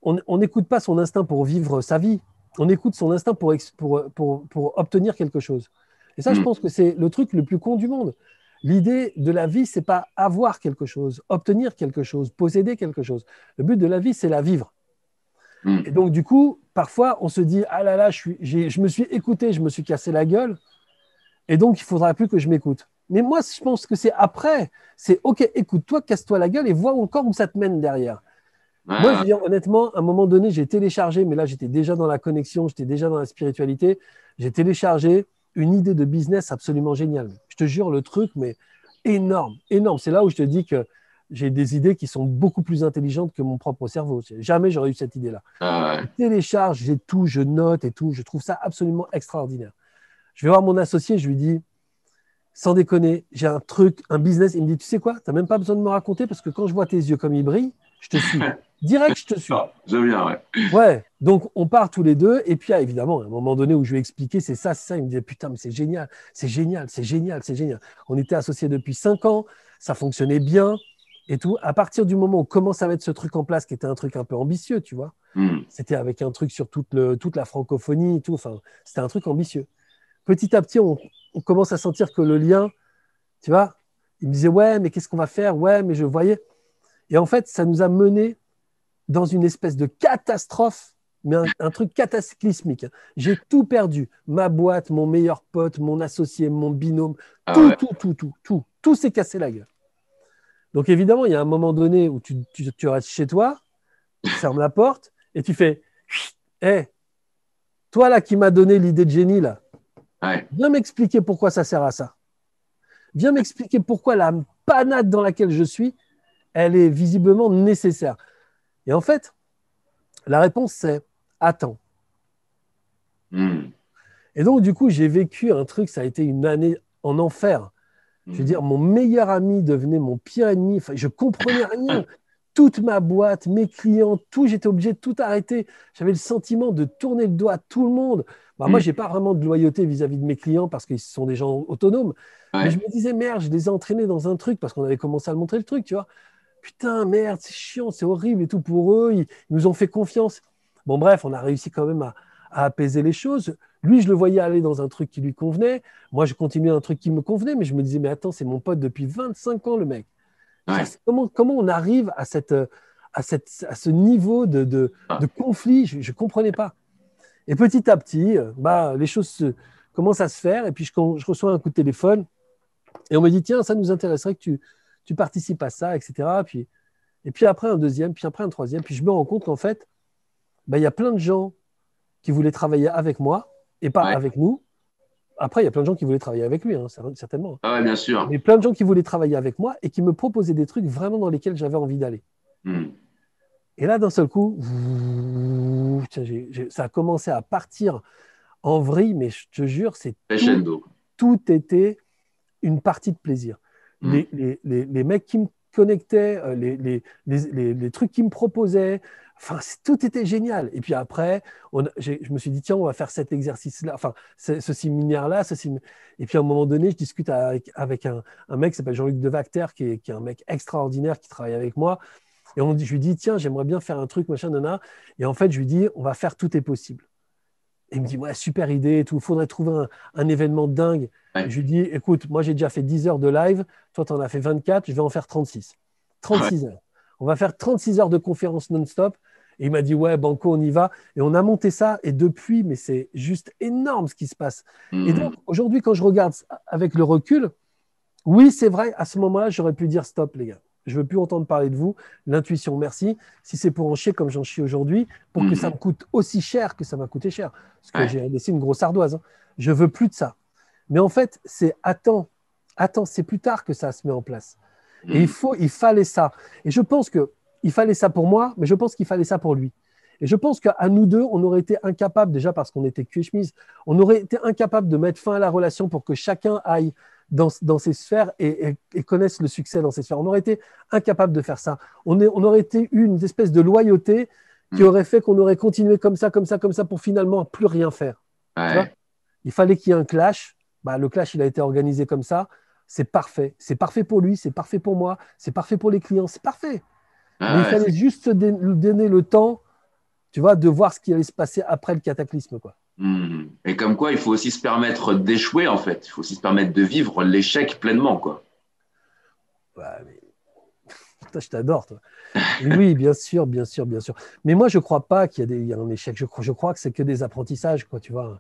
on n'écoute pas son instinct pour vivre sa vie. On écoute son instinct pour obtenir quelque chose. Et ça, je Hmm. pense que c'est le truc le plus con du monde. L'idée de la vie, c'est pas avoir quelque chose, obtenir quelque chose, posséder quelque chose. Le but de la vie, c'est la vivre. Et Hmm. donc, du coup, parfois, on se dit, ah là là, je me suis écouté, je me suis cassé la gueule, et donc, il ne faudra plus que je m'écoute. Mais moi, je pense que c'est après. C'est OK, écoute-toi, casse-toi la gueule et vois encore où ça te mène derrière. Ouais, Moi, je ouais. veux dire, honnêtement, à un moment donné, j'ai téléchargé, mais là, j'étais déjà dans la connexion, j'étais déjà dans la spiritualité. J'ai téléchargé une idée de business absolument géniale. Je te jure, le truc, mais énorme, énorme. C'est là où je te dis que j'ai des idées qui sont beaucoup plus intelligentes que mon propre cerveau. Jamais j'aurais eu cette idée-là. Je télécharge, j'ai tout, je note et tout. Je trouve ça absolument extraordinaire. Je vais voir mon associé, je lui dis, sans déconner, j'ai un truc, un business. Il me dit, tu sais quoi, tu n'as même pas besoin de me raconter parce que quand je vois tes yeux comme ils brillent, je te suis. Direct, je te suis. Je viens, ouais. Ouais, donc on part tous les deux. Et puis, évidemment, à un moment donné où je lui ai expliqué, c'est ça, c'est ça. Il me disait, putain, mais c'est génial, c'est génial, c'est génial, c'est génial. On était associés depuis 5 ans, ça fonctionnait bien et tout. À partir du moment où on commence à mettre ce truc en place, qui était un truc un peu ambitieux, tu vois, c'était avec un truc sur toute la francophonie et tout. Enfin, c'était un truc ambitieux. Petit à petit, on commence à sentir que le lien, tu vois, il me disait, ouais, mais qu'est-ce qu'on va faire? Ouais, mais je voyais. Et en fait, ça nous a menés dans une espèce de catastrophe, mais un truc cataclysmique. J'ai tout perdu. Ma boîte, mon meilleur pote, mon associé, mon binôme, tout s'est cassé la gueule. Donc évidemment, il y a un moment donné où tu restes chez toi, tu fermes la porte et tu fais « Hé, toi là qui m'as donné l'idée de génie, là, viens m'expliquer pourquoi ça sert à ça. Viens m'expliquer pourquoi la panade dans laquelle je suis, elle est visiblement nécessaire. » Et en fait, la réponse, c'est « Attends. » Et donc, du coup, j'ai vécu un truc, ça a été une année en enfer. Je veux dire, mon meilleur ami devenait mon pire ennemi. Enfin, je ne comprenais rien. Toute ma boîte, mes clients, tout, j'étais obligé de tout arrêter. J'avais le sentiment de tourner le doigt à tout le monde. Bah, moi, je n'ai pas vraiment de loyauté vis-à-vis de mes clients parce qu'ils sont des gens autonomes. Mais je me disais, merde, je les ai entraînés dans un truc parce qu'on avait commencé à le montrer le truc, tu vois. Putain, merde, c'est chiant, c'est horrible et tout pour eux. Ils nous ont fait confiance. Bon, bref, on a réussi quand même à apaiser les choses. Lui, je le voyais aller dans un truc qui lui convenait. Moi, je continuais un truc qui me convenait, mais je me disais, mais attends, c'est mon pote depuis 25 ans, le mec. Comment on arrive à ce niveau de conflit? Je ne comprenais pas. Et petit à petit, les choses commencent à se faire. Et puis, je reçois un coup de téléphone et on me dit, tiens, ça nous intéresserait que tu participes à ça, etc. Et puis après, un deuxième, puis après, un troisième. Puis je me rends compte qu'en fait, il y a plein de gens qui voulaient travailler avec moi et pas avec nous. Après, il y a plein de gens qui voulaient travailler avec lui, hein, certainement. Ah ouais, bien sûr. Mais plein de gens qui voulaient travailler avec moi et qui me proposaient des trucs vraiment dans lesquels j'avais envie d'aller. Et là, d'un seul coup, ça a commencé à partir en vrille, mais je te jure, tout était une partie de plaisir. Les mecs qui me connectaient, les trucs qu'ils me proposaient, enfin, tout était génial. Et puis après, je me suis dit, tiens, on va faire cet exercice-là, enfin, ce séminaire-là. Et puis à un moment donné, je discute avec un mec qui s'appelle Jean-Luc Devacter, qui est un mec extraordinaire qui travaille avec moi. Et je lui dis, tiens, j'aimerais bien faire un truc, machin, nana. Et en fait, je lui dis, on va faire Tout est possible. Et il me dit, ouais, super idée et tout. Il faudrait trouver un événement dingue. Et je lui dis, écoute, moi, j'ai déjà fait 10 heures de live. Toi, tu en as fait 24. Je vais en faire 36. 36 heures. On va faire 36 heures de conférence non-stop. Et il m'a dit, ouais, banco, on y va. Et on a monté ça. Et depuis, mais c'est juste énorme ce qui se passe. Et donc, aujourd'hui, quand je regarde avec le recul, oui, c'est vrai, à ce moment-là, j'aurais pu dire stop, les gars. Je ne veux plus entendre parler de vous. L'intuition, merci. Si c'est pour en chier comme j'en chie aujourd'hui, pour que ça me coûte aussi cher que ça m'a coûté cher. Parce que j'ai laissé une grosse ardoise. Hein. Je ne veux plus de ça. Mais en fait, attends, c'est plus tard que ça se met en place. Et il fallait ça. Et je pense qu'il fallait ça pour moi, mais je pense qu'il fallait ça pour lui. Et je pense qu'à nous deux, on aurait été incapables, déjà parce qu'on était cul et chemise, on aurait été incapables de mettre fin à la relation pour que chacun aille dans ses sphères et connaisse le succès dans ses sphères. On aurait été incapable de faire ça. On aurait été une espèce de loyauté qui aurait fait qu'on aurait continué comme ça, pour finalement plus rien faire. Tu vois, il fallait qu'il y ait un clash. Le clash, il a été organisé comme ça. C'est parfait. C'est parfait pour lui, c'est parfait pour moi, c'est parfait pour les clients, c'est parfait. Mais il fallait juste se donner le temps, tu vois, de voir ce qui allait se passer après le cataclysme, quoi. Et comme quoi, il faut aussi se permettre d'échouer, en fait. Il faut aussi se permettre de vivre l'échec pleinement, quoi. Ouais, mais... Putain, je t'adore, toi. Oui, bien sûr, bien sûr, bien sûr. Mais moi, je ne crois pas qu'il y a un échec. Je crois que c'est que des apprentissages, quoi, tu vois.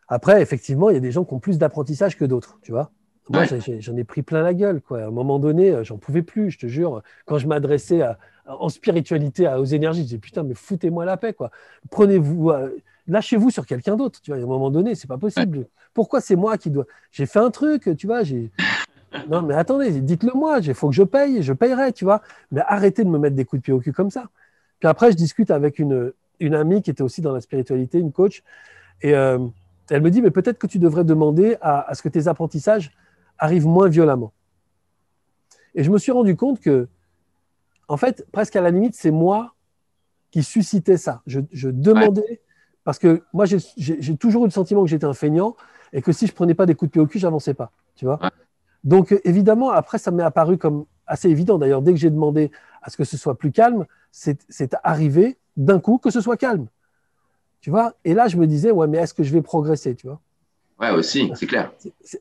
Après, effectivement, il y a des gens qui ont plus d'apprentissage que d'autres, tu vois. Moi, j'en ai pris plein la gueule, quoi. À un moment donné, j'en pouvais plus, je te jure. Quand je m'adressais en spiritualité aux énergies, je disais, putain, mais foutez-moi la paix, quoi. Prenez-vous... lâchez-vous sur quelqu'un d'autre, tu vois. À un moment donné, c'est pas possible. Pourquoi c'est moi qui dois... J'ai fait un truc, tu vois, Non, mais attendez, dites-le moi, il faut que je payerai, tu vois. Mais arrêtez de me mettre des coups de pied au cul comme ça. Puis après, je discute avec une amie qui était aussi dans la spiritualité, une coach, et elle me dit, mais peut-être que tu devrais demander à ce que tes apprentissages arrivent moins violemment. Et je me suis rendu compte que, en fait, presque à la limite, c'est moi qui suscitais ça. Je Ouais. demandais, parce que moi, j'ai toujours eu le sentiment que j'étais un feignant et que si je prenais pas des coups de pied au cul, j'avançais pas, tu vois. Ouais. Donc, évidemment, après, ça m'est apparu comme assez évident. D'ailleurs, dès que j'ai demandé à ce que ce soit plus calme, c'est arrivé d'un coup que ce soit calme, tu vois. Et là, je me disais, ouais, mais est-ce que je vais progresser, tu vois. Ouais, aussi, c'est clair.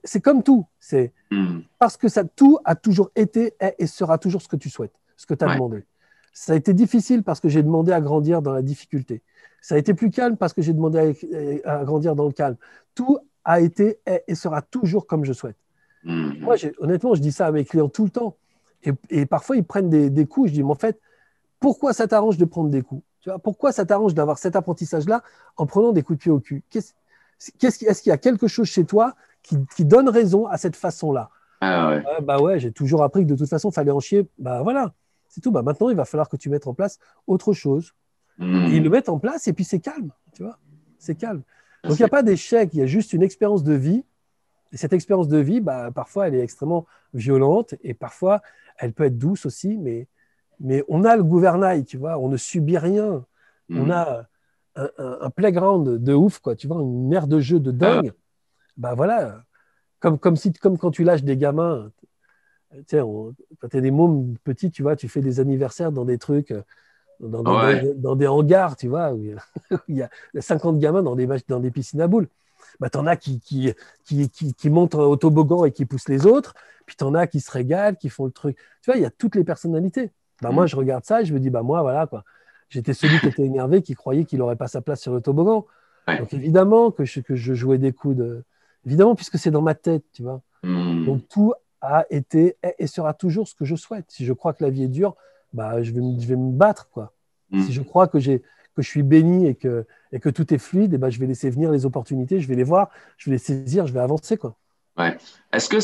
C'est comme tout. C'est Hmm. parce que ça, tout a toujours été, est et sera toujours ce que tu souhaites, ce que tu as Ouais. demandé. Ça a été difficile parce que j'ai demandé à grandir dans la difficulté. Ça a été plus calme parce que j'ai demandé à grandir dans le calme. Tout a été, est et sera toujours comme je souhaite. Moi, Hmm. honnêtement, je dis ça à mes clients tout le temps. Et parfois, ils prennent des coups. Je dis, mais en fait, pourquoi ça t'arrange de prendre des coups? Tu vois, pourquoi ça t'arrange d'avoir cet apprentissage-là en prenant des coups de pied au cul? Est-ce qu'il y a quelque chose chez toi qui donne raison à cette façon-là? Ah ouais. Bah ouais, j'ai toujours appris que de toute façon, il fallait en chier. Bah voilà, c'est tout. Bah maintenant, il va falloir que tu mettes en place autre chose. Et ils le Hmm. mettent en place et puis c'est calme, tu vois. C'est calme. Donc il n'y a C'est- pas d'échec, il y a juste une expérience de vie. Et cette expérience de vie, bah, parfois, elle est extrêmement violente et parfois, elle peut être douce aussi, mais on a le gouvernail, tu vois, on ne subit rien. On hmm. a un playground de ouf, quoi, tu vois, une aire de jeu de Ah ouais. dingue. Bah voilà, comme quand tu lâches des gamins, tu sais, quand tu es des mômes petits, tu vois, tu fais des anniversaires dans des trucs, Ouais. dans des hangars, tu vois, où il y a 50 gamins dans des piscines à boules. Bah, t'en as qui montent au toboggan et qui poussent les autres, puis t'en as qui se régalent, qui font le truc. Tu vois, il y a toutes les personnalités. Bah, Hmm. moi, je regarde ça et je me dis, bah, moi, voilà, quoi. J'étais celui qui était énervé, qui croyait qu'il n'aurait pas sa place sur le toboggan. Ouais. Donc, évidemment que je jouais des coups de. Évidemment, puisque c'est dans ma tête, tu vois. Hmm. Donc tout a été est et sera toujours ce que je souhaite. Si je crois que la vie est dure, bah, je vais me battre, quoi. Si Hmm. je crois que je suis béni et que tout est fluide, et ben, je vais laisser venir les opportunités, je vais les voir, je vais les saisir, je vais avancer, quoi. Ouais. Est-ce que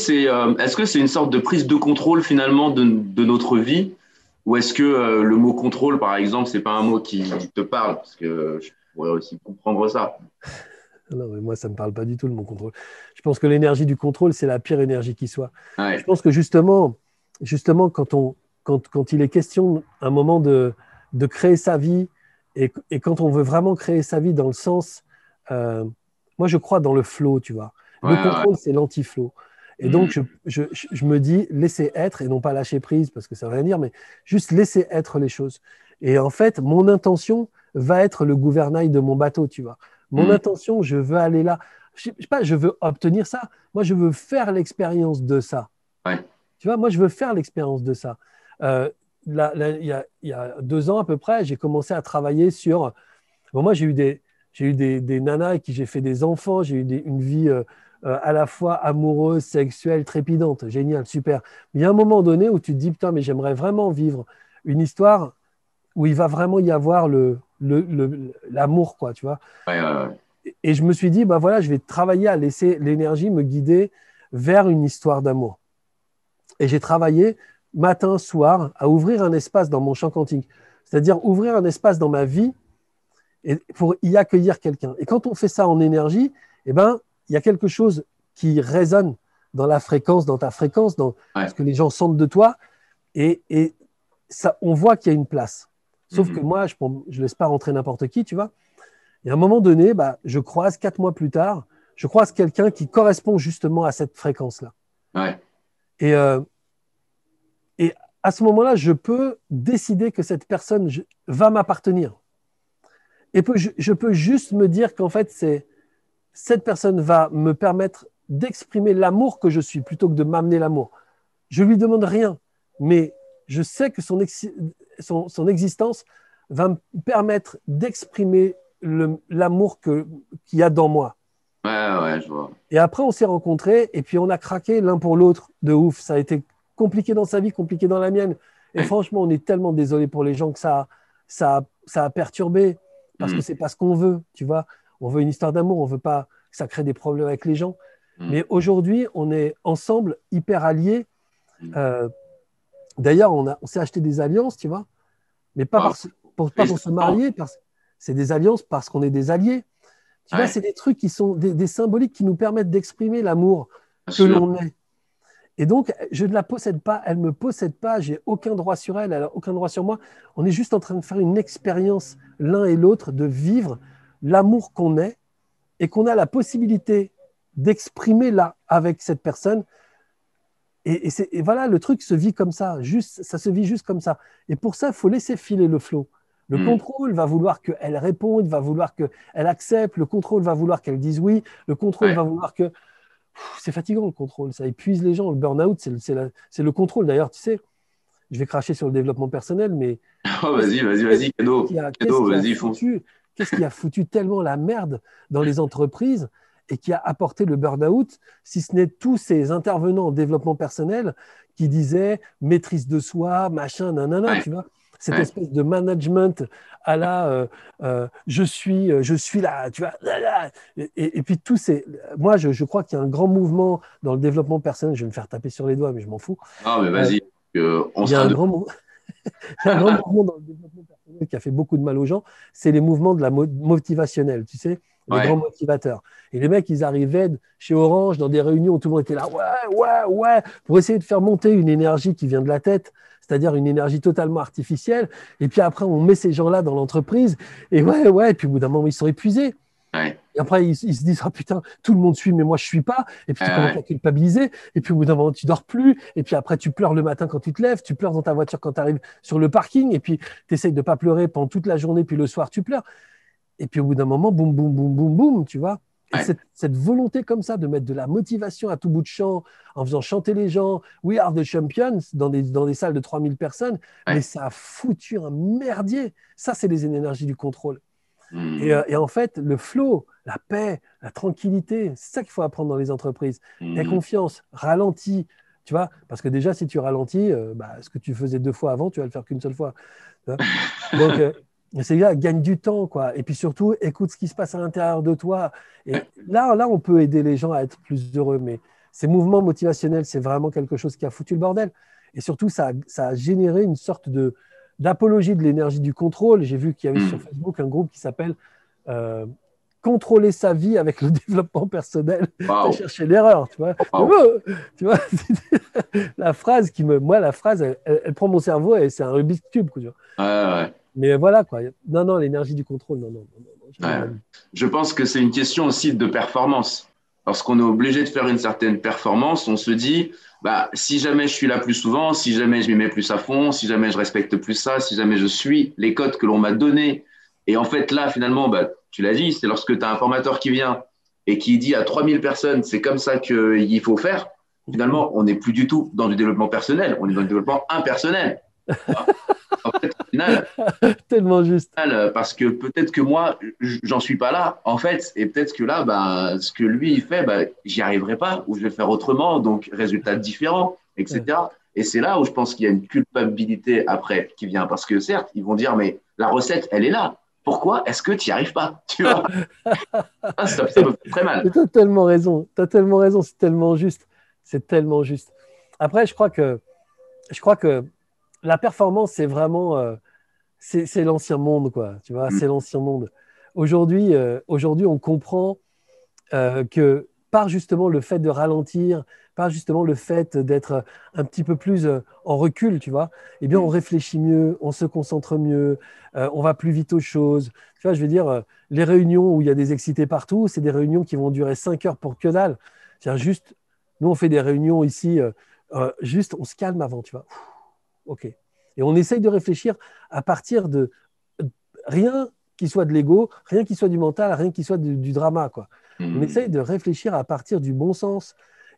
c'est une sorte de prise de contrôle finalement de notre vie ou est-ce que le mot contrôle, par exemple, c'est pas un mot qui te parle? Parce que je pourrais aussi comprendre ça. Non, mais moi, ça ne me parle pas du tout, le mon contrôle. Je pense que l'énergie du contrôle, c'est la pire énergie qui soit. Je Ouais. pense que justement quand il est question un moment de créer sa vie et quand on veut vraiment créer sa vie dans le sens, euh, moi, je crois dans le flow, tu vois. Ouais, Le ouais. contrôle, c'est l'anti-flow. Et Hmm. donc, je me dis, laisser être et non pas lâcher prise, parce que ça ne veut rien dire, mais juste laisser être les choses. Et en fait, mon intention va être le gouvernail de mon bateau, tu vois. Mon Hmm. intention, je veux aller là. Je sais pas, je veux obtenir ça. Moi, je veux faire l'expérience de ça. Ouais. Tu vois, moi, je veux faire l'expérience de ça. Euh, il y a 2 ans à peu près, j'ai commencé à travailler sur. Bon, moi, j'ai eu des nanas avec qui j'ai fait des enfants. J'ai eu une vie à la fois amoureuse, sexuelle, trépidante. Génial, super. Mais il y a un moment donné où tu te dis, putain, mais j'aimerais vraiment vivre une histoire où il va vraiment y avoir l'amour, quoi, tu vois. Ouais, ouais, ouais. Et je me suis dit, bah voilà, je vais travailler à laisser l'énergie me guider vers une histoire d'amour. Et j'ai travaillé matin, soir, à ouvrir un espace dans mon champ quantique. C'est-à-dire ouvrir un espace dans ma vie pour y accueillir quelqu'un. Et quand on fait ça en énergie, eh ben, il y a quelque chose qui résonne dans la fréquence, dans ta fréquence, dans ce Ouais. que les gens sentent de toi. Et ça, on voit qu'il y a une place. Sauf Hmm. que moi, je ne laisse pas rentrer n'importe qui, tu vois. Et à un moment donné, bah, je croise 4 mois plus tard, je croise quelqu'un qui correspond justement à cette fréquence-là. Ouais. Et, euh, et à ce moment-là, je peux décider que cette personne va m'appartenir. Et je peux juste me dire qu'en fait, cette personne va me permettre d'exprimer l'amour que je suis plutôt que de m'amener l'amour. Je lui demande rien, mais je sais que son existence va me permettre d'exprimer l'amour qu'il y a dans moi. Ouais, ouais, je vois. Et après, on s'est rencontrés et puis on a craqué l'un pour l'autre de ouf. Ça a été compliqué dans sa vie, compliqué dans la mienne. Et Ouais. franchement, on est tellement désolé pour les gens que ça a perturbé parce Hmm. que c'est pas ce qu'on veut, tu vois. On veut une histoire d'amour, on veut pas que ça crée des problèmes avec les gens. Mais aujourd'hui, on est ensemble, hyper alliés. Mm. Euh, D'ailleurs, on s'est acheté des alliances, tu vois, mais pas, Wow. pas pour se Félicitations. marier, c'est des alliances parce qu'on est des alliés. Tu vois, Ouais, c'est des trucs qui sont des symboliques qui nous permettent d'exprimer l'amour bien que sûr. l'on est. Et donc, je ne la possède pas, elle ne me possède pas, j'ai aucun droit sur elle, elle n'a aucun droit sur moi. On est juste en train de faire une expérience l'un et l'autre, de vivre l'amour qu'on est et qu'on a la possibilité d'exprimer là avec cette personne. Et voilà, le truc se vit comme ça, juste, ça se vit juste comme ça. Et pour ça, il faut laisser filer le flot. Le Mm. contrôle va vouloir qu'elle réponde, va vouloir qu'elle accepte, le contrôle va vouloir qu'elle dise oui, le contrôle Ouais. va vouloir que... C'est fatigant le contrôle, ça épuise les gens. Le burn-out, c'est le contrôle. D'ailleurs, tu sais, je vais cracher sur le développement personnel, mais Oh, qu'est-ce vas-y, vas-y, qu'est-ce vas-y, cadeau. qu'est-ce Cadeau, qui a vas-y, fonce. foutu, qu'est-ce qui a foutu tellement la merde dans les entreprises et qui a apporté le burn-out, si ce n'est tous ces intervenants en développement personnel qui disaient maîtrise de soi, machin, nanana, Ouais, tu vois, cette ouais. espèce de management à la je suis là, tu vois, et puis tous ces. Moi, je crois qu'il y a un grand mouvement dans le développement personnel, je vais me faire taper sur les doigts, mais je m'en fous. Non, mais Euh, vas-y, on il y a sera un deux. grand mouvement. Il y a un grand mouvement dans le développement personnel qui a fait beaucoup de mal aux gens, c'est les mouvements de la motivationnelle, tu sais, les grands Ouais, motivateurs. Et les mecs, ils arrivaient chez Orange dans des réunions où tout le monde était là, ouais, ouais, ouais, pour essayer de faire monter une énergie qui vient de la tête, c'est-à-dire une énergie totalement artificielle. Et puis après, on met ces gens-là dans l'entreprise, et ouais, ouais, et puis au bout d'un moment, ils sont épuisés. ouais, Et après, ils se disent, ah putain, tout le monde suit, mais moi, je suis pas. Et puis, ouais, tu commences ouais. à culpabiliser. Et puis, au bout d'un moment, tu dors plus. Et puis, après, tu pleures le matin quand tu te lèves. Tu pleures dans ta voiture quand tu arrives sur le parking. Et puis, tu essayes de pas pleurer pendant toute la journée. Puis, le soir, tu pleures. Et puis, au bout d'un moment, boum, boum, boum, boum, boum, tu vois. Et Ouais. cette volonté comme ça de mettre de la motivation à tout bout de champ, en faisant chanter les gens, We are the champions, dans des salles de 3000 personnes, mais Ouais. ça a foutu un merdier. Ça, c'est les énergies du contrôle. Hmm, Et en fait, le flow, la paix, la tranquillité, c'est ça qu'il faut apprendre dans les entreprises. Aie hmm. confiance, ralentis, tu vois, parce que déjà, si tu ralentis, bah, ce que tu faisais 2 fois avant, tu vas le faire qu'une seule fois. Tu vois. Donc, ces gars gagnent du temps, quoi. Et puis surtout, écoute ce qui se passe à l'intérieur de toi. Et Ouais. là, on peut aider les gens à être plus heureux. Mais ces mouvements motivationnels, c'est vraiment quelque chose qui a foutu le bordel. Et surtout, ça a généré une sorte d'apologie de l'énergie du contrôle. J'ai vu qu'il y avait sur Hmm. Facebook un groupe qui s'appelle euh, Contrôler sa vie avec le développement personnel. Tu as Waouh, cherché l'erreur, tu vois. waouh. Tu vois, la phrase moi, la phrase, elle prend mon cerveau et c'est un Rubik's Cube, quoi, tu vois. Ouais, ouais, Mais voilà, quoi. Non, non, l'énergie du contrôle, non, non, non, non, non, jamais de ouais. la vie. Je pense que c'est une question aussi de performance. Lorsqu'on est obligé de faire une certaine performance, on se dit, bah, si jamais je suis là plus souvent, si jamais je m'y mets plus à fond, si jamais je respecte plus ça, si jamais je suis les codes que l'on m'a donnés. Et en fait, là, finalement, bah, tu l'as dit, c'est lorsque tu as un formateur qui vient et qui dit à 3000 personnes, c'est comme ça qu'il faut faire. Finalement, on n'est plus du tout dans du développement personnel, on est dans du développement impersonnel. En fait, au final, Tellement juste. parce que peut-être que moi, j'en suis pas là, en fait, et peut-être que là, bah, ce que lui, il fait, bah, j'y arriverai pas, ou je vais faire autrement, donc résultat différent, Ouais. etc. Et c'est là où je pense qu'il y a une culpabilité après qui vient, parce que certes, ils vont dire, mais la recette, elle est là. Pourquoi est-ce que tu n'y arrives pas? Tu vois, ah, ça me fait très mal. Mais tu as tellement raison. Tu as tellement raison. C'est tellement juste. C'est tellement juste. Après, je crois que la performance, c'est vraiment, c'est l'ancien monde, quoi. Tu vois, Mm, c'est l'ancien monde. Aujourd'hui, on comprend que par justement le fait de ralentir, par justement le fait d'être un petit peu plus en recul, tu vois, eh bien, on mm, réfléchit mieux, on se concentre mieux, on va plus vite aux choses. Tu vois, je veux dire, les réunions où il y a des excités partout, c'est des réunions qui vont durer 5 heures pour que dalle. C'est juste, nous, on fait des réunions ici, juste, on se calme avant, tu vois. OK. Et on essaye de réfléchir à partir de rien qui soit de l'ego, rien qui soit du mental, rien qui soit du drama, quoi. On mm. essaye de réfléchir à partir du bon sens.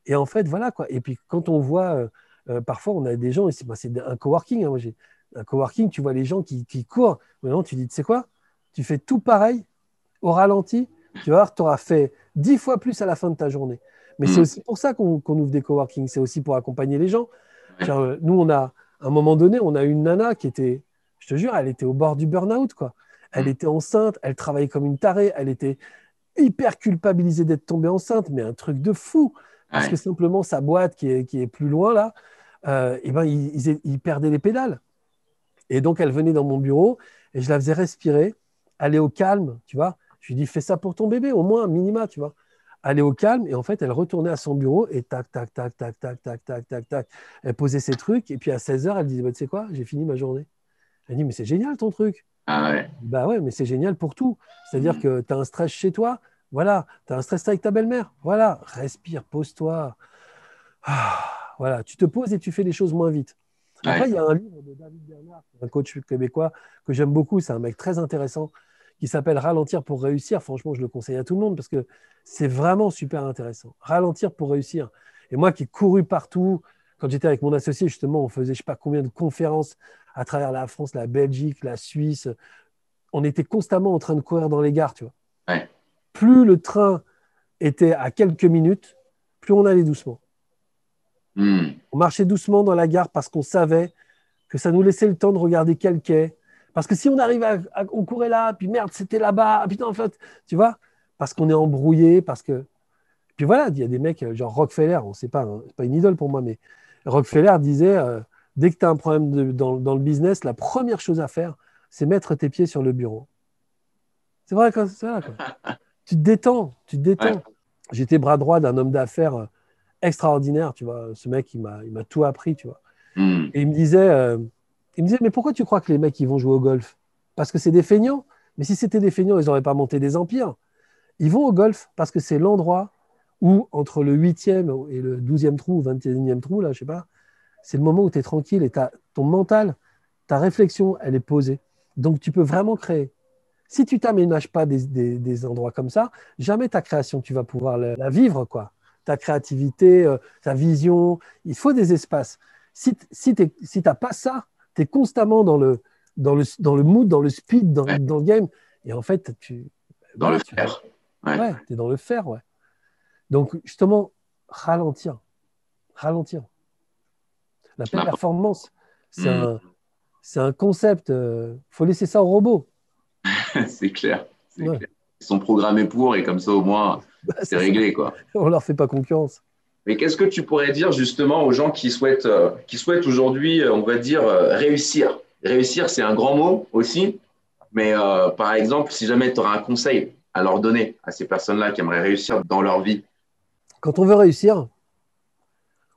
Et en fait, voilà, quoi. Et puis, quand on voit, parfois, on a des gens, et c'est un coworking, hein, moi, j'ai un coworking, tu vois les gens qui courent. Maintenant, tu dis, tu sais quoi? Tu fais tout pareil, au ralenti, tu vas voir, tu auras fait 10 fois plus à la fin de ta journée. Mais c'est Mm. aussi pour ça qu'on ouvre des coworking, c'est aussi pour accompagner les gens. Ouais. Nous, à un moment donné, on a une nana qui était, je te jure, elle était au bord du burn-out, quoi. Elle Mm. était enceinte, elle travaillait comme une tarée, elle était hyper culpabilisée d'être tombée enceinte, mais un truc de fou. Parce Ouais. que simplement, sa boîte qui est plus loin, là, et ben, ils perdaient les pédales. Et donc, elle venait dans mon bureau et je la faisais respirer, aller au calme, tu vois. Je lui dis, fais ça pour ton bébé, au moins, un minima, tu vois. Aller au calme. Et en fait, elle retournait à son bureau et tac, tac, tac, tac, tac, tac, tac, tac, tac. Elle posait ses trucs. Et puis à 16 heures, elle disait, bah, tu sais quoi, j'ai fini ma journée. Elle dit, mais c'est génial ton truc. Ah ouais. Bah ouais, mais c'est génial pour tout. C'est-à-dire Hmm. que tu as un stress chez toi, voilà. Tu as un stress avec ta belle-mère, voilà. Respire, pose-toi. Voilà, tu te poses et tu fais les choses moins vite. Après, Ouais. il y a un livre de David Bernard, un coach québécois que j'aime beaucoup. C'est un mec très intéressant qui s'appelle Ralentir pour réussir. Franchement, je le conseille à tout le monde parce que c'est vraiment super intéressant. Ralentir pour réussir. Et moi qui ai couru partout, quand j'étais avec mon associé, justement, on faisait je ne sais pas combien de conférences à travers la France, la Belgique, la Suisse. On était constamment en train de courir dans les gares, tu vois. Ouais. Plus le train était à quelques minutes, plus on allait doucement. Hmm. On marchait doucement dans la gare parce qu'on savait que ça nous laissait le temps de regarder quel quai. Parce que si on arrive on courait là, puis merde, c'était là-bas, ah, putain, en fait, tu vois, parce qu'on est embrouillé, parce que. Puis voilà, il y a des mecs, genre Rockefeller, on sait pas, hein, c'est pas une idole pour moi, mais Rockefeller disait dès que tu as un problème dans le business, la première chose à faire, c'est mettre tes pieds sur le bureau. C'est vrai, c'est vrai, quoi. Tu te détends, tu te Ouais. détends. J'étais bras droit d'un homme d'affaires extraordinaire, tu vois. Ce mec, il m'a tout appris, tu vois. Hmm. Et il me disait, mais pourquoi tu crois que les mecs, ils vont jouer au golf? Parce que c'est des feignants. Mais si c'était des feignants, ils n'auraient pas monté des empires. Ils vont au golf parce que c'est l'endroit où, entre le 8e et le 12e trou, ou 21e trou, là, je sais pas, c'est le moment où tu es tranquille et ton mental, ta réflexion, elle est posée. Donc, tu peux vraiment créer. Si tu t'aménages pas des endroits comme ça, jamais ta création, tu vas pouvoir la vivre, quoi. Ta créativité, ta vision, il faut des espaces. Si t'as pas ça, tu es constamment dans le mood, dans le speed, Ouais. dans le game. Et en fait, Dans le voilà, faire. Ouais. ouais, tu es dans le faire, ouais. Donc, justement, ralentir, ralentir. La C'est important. performance, c'est Hmm. un, c'est un concept. Faut laisser ça au robot. C'est clair. C'est Ouais. clair. Ils sont programmés pour et comme ça, au moins, Bah, c'est c'est ça. réglé, quoi. On leur fait pas concurrence. Mais qu'est-ce que tu pourrais dire justement aux gens qui souhaitent aujourd'hui, on va dire, réussir? Réussir, c'est un grand mot aussi, mais par exemple, si jamais tu auras un conseil à leur donner à ces personnes-là qui aimeraient réussir dans leur vie. Quand on veut réussir,